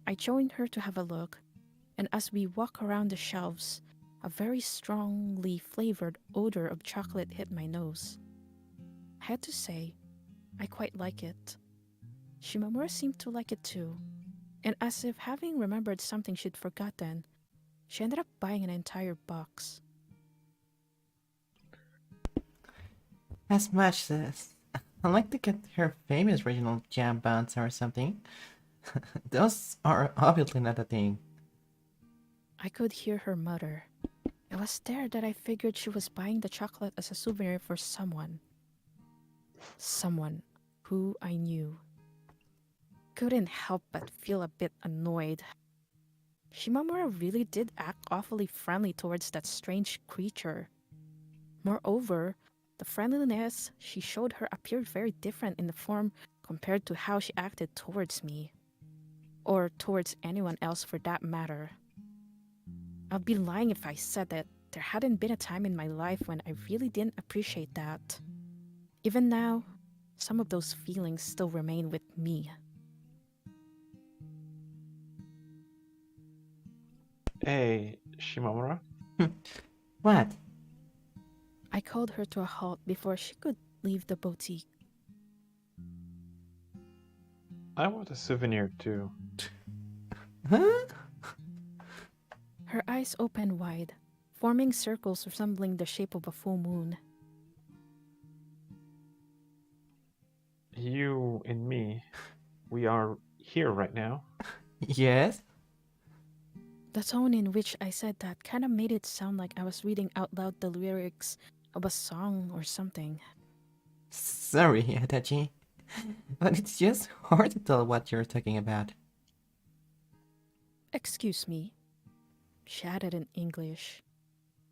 I joined her to have a look, and as we walked around the shelves, a very strongly flavored odor of chocolate hit my nose. I had to say, I quite like it. Shimamura seemed to like it too, and as if having remembered something she'd forgotten, she ended up buying an entire box. As much as I'd like to get her famous original jam buns or something. Those are obviously not a thing. I could hear her mutter. It was there that I figured she was buying the chocolate as a souvenir for someone. Someone who I knew. Couldn't help but feel a bit annoyed. Shimamura really did act awfully friendly towards that strange creature. Moreover, the friendliness she showed her appeared very different in the form compared to how she acted towards me. Or towards anyone else for that matter. I'd be lying if I said that there hadn't been a time in my life when I really didn't appreciate that. Even now, some of those feelings still remain with me. Hey, Shimamura? What? I called her to a halt before she could leave the boutique. I want a souvenir too. Huh? Her eyes opened wide, forming circles resembling the shape of a full moon. You and me, we are here right now. Yes? The tone in which I said that kind of made it sound like I was reading out loud the lyrics of a song or something. Sorry, Adachi. But it's just hard to tell what you're talking about. Excuse me, she added in English.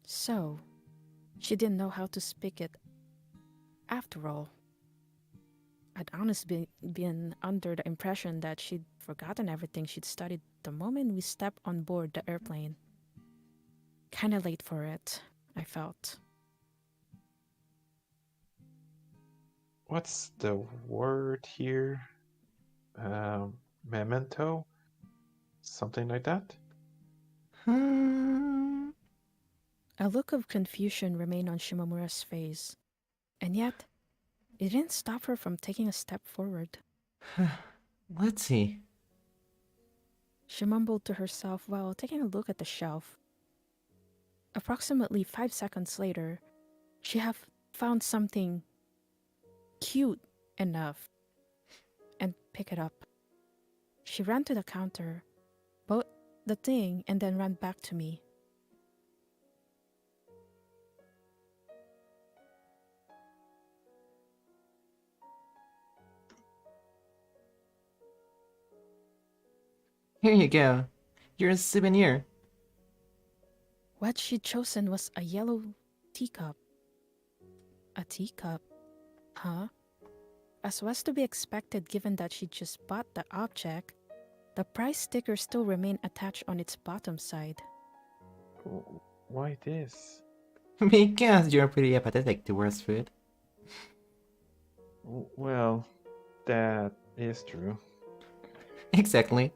So, she didn't know how to speak it. After all, I'd honestly been under the impression that she'd forgotten everything she'd studied the moment we stepped on board the airplane. Kinda late for it, I felt. What's the word here? Memento? Something like that? Hmm. A look of confusion remained on Shimamura's face, and yet, it didn't stop her from taking a step forward. Let's see. She mumbled to herself while taking a look at the shelf. Approximately 5 seconds later, she had found something cute enough and picked it up. She ran to the counter, bought the thing, and then ran back to me. Here you go. You're a souvenir. What she'd chosen was a yellow teacup. A teacup? Huh? As was to be expected given that she'd just bought the object, the price sticker still remained attached on its bottom side. Why this? Because you're pretty apathetic towards food. Well, that is true. Exactly.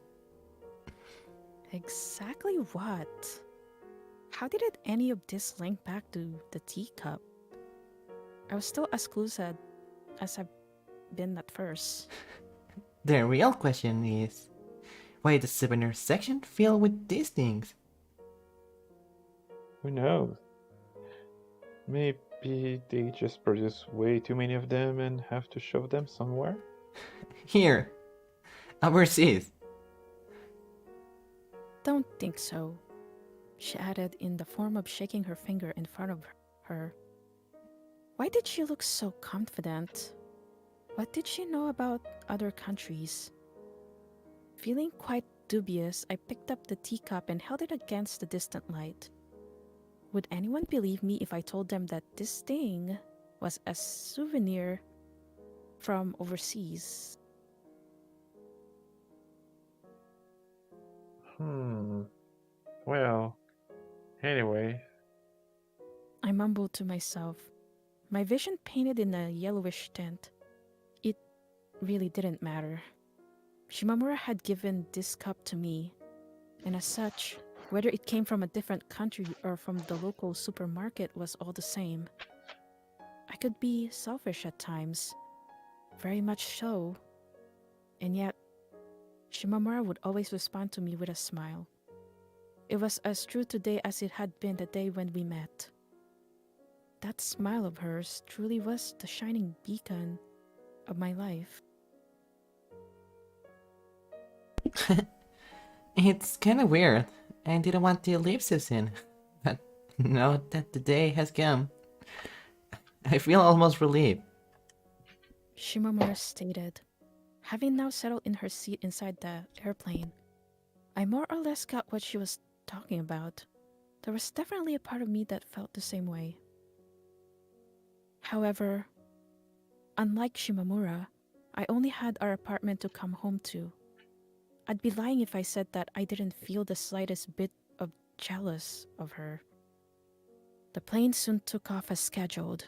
Exactly what? How did any of this link back to the teacup? I was still as clueless as I've been at first. The real question is, why is the souvenir section filled with these things? Who knows? Maybe they just produce way too many of them and have to shove them somewhere? Here. Overseas. Don't think so, she added in the form of shaking her finger in front of her. Why did she look so confident? What did she know about other countries? Feeling quite dubious, I picked up the teacup and held it against the distant light. Would anyone believe me if I told them that this thing was a souvenir from overseas? Well, anyway. I mumbled to myself, my vision painted in a yellowish tint. It really didn't matter. Shimamura had given this cup to me, and as such, Whether it came from a different country or from the local supermarket was all the same. I could be selfish at times, very much so, and yet Shimamura would always respond to me with a smile. It was as true today as it had been the day when we met. That smile of hers truly was the shining beacon of my life. It's kinda weird. I didn't want to leave so soon. But now that the day has come, I feel almost relieved. Shimamura stated, having now settled in her seat inside the airplane. I more or less got what she was talking about. There was definitely a part of me that felt the same way. However, unlike Shimamura, I only had our apartment to come home to. I'd be lying if I said that I didn't feel the slightest bit of jealous of her. The plane soon took off as scheduled.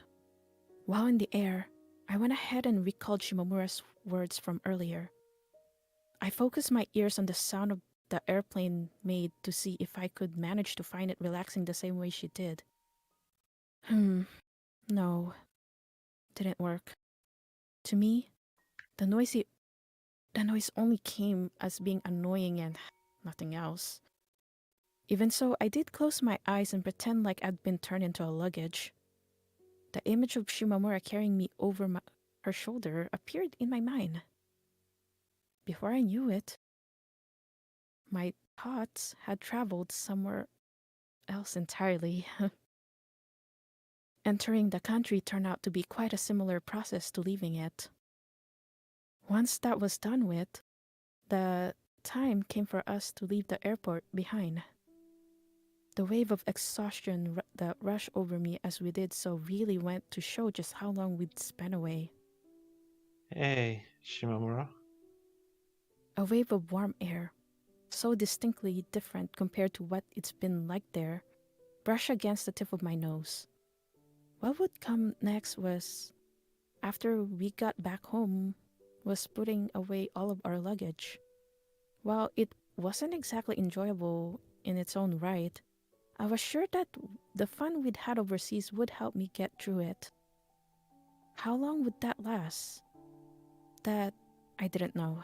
While in the air, I went ahead and recalled Shimamura's words from earlier. I focused my ears on the sound of the airplane made to see if I could manage to find it relaxing the same way she did. No, didn't work. To me, the noise only came as being annoying and nothing else. Even so, I did close my eyes and pretend like I'd been turned into a luggage. The image of Shimamura carrying me over her shoulder appeared in my mind. Before I knew it, my thoughts had traveled somewhere else entirely. Entering the country turned out to be quite a similar process to leaving it. Once that was done with, the time came for us to leave the airport behind. The wave of exhaustion that rushed over me as we did so really went to show just how long we'd spent away. Hey, Shimamura. A wave of warm air, so distinctly different compared to what it's been like there, brushed against the tip of my nose. What would come next was, after we got back home, was putting away all of our luggage. While it wasn't exactly enjoyable in its own right, I was sure that the fun we'd had overseas would help me get through it. How long would that last? That I didn't know.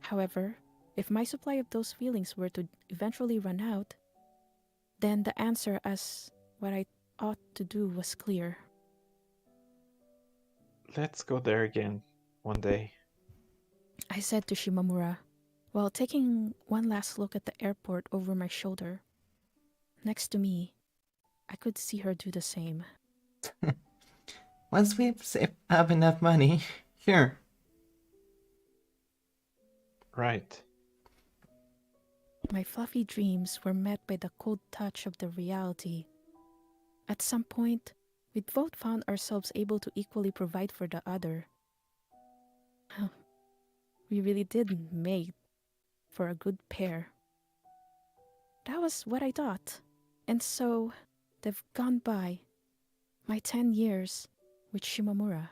However, if my supply of those feelings were to eventually run out, then the answer as what I ought to do was clear. Let's go there again one day. I said to Shimamura, while taking one last look at the airport over my shoulder. Next to me, I could see her do the same. Once we save up enough money, sure. Right. My fluffy dreams were met by the cold touch of the reality. At some point, we'd both found ourselves able to equally provide for the other. We really did make for a good pair. That was what I thought. And so, they've gone by. My 10 years with Shimamura.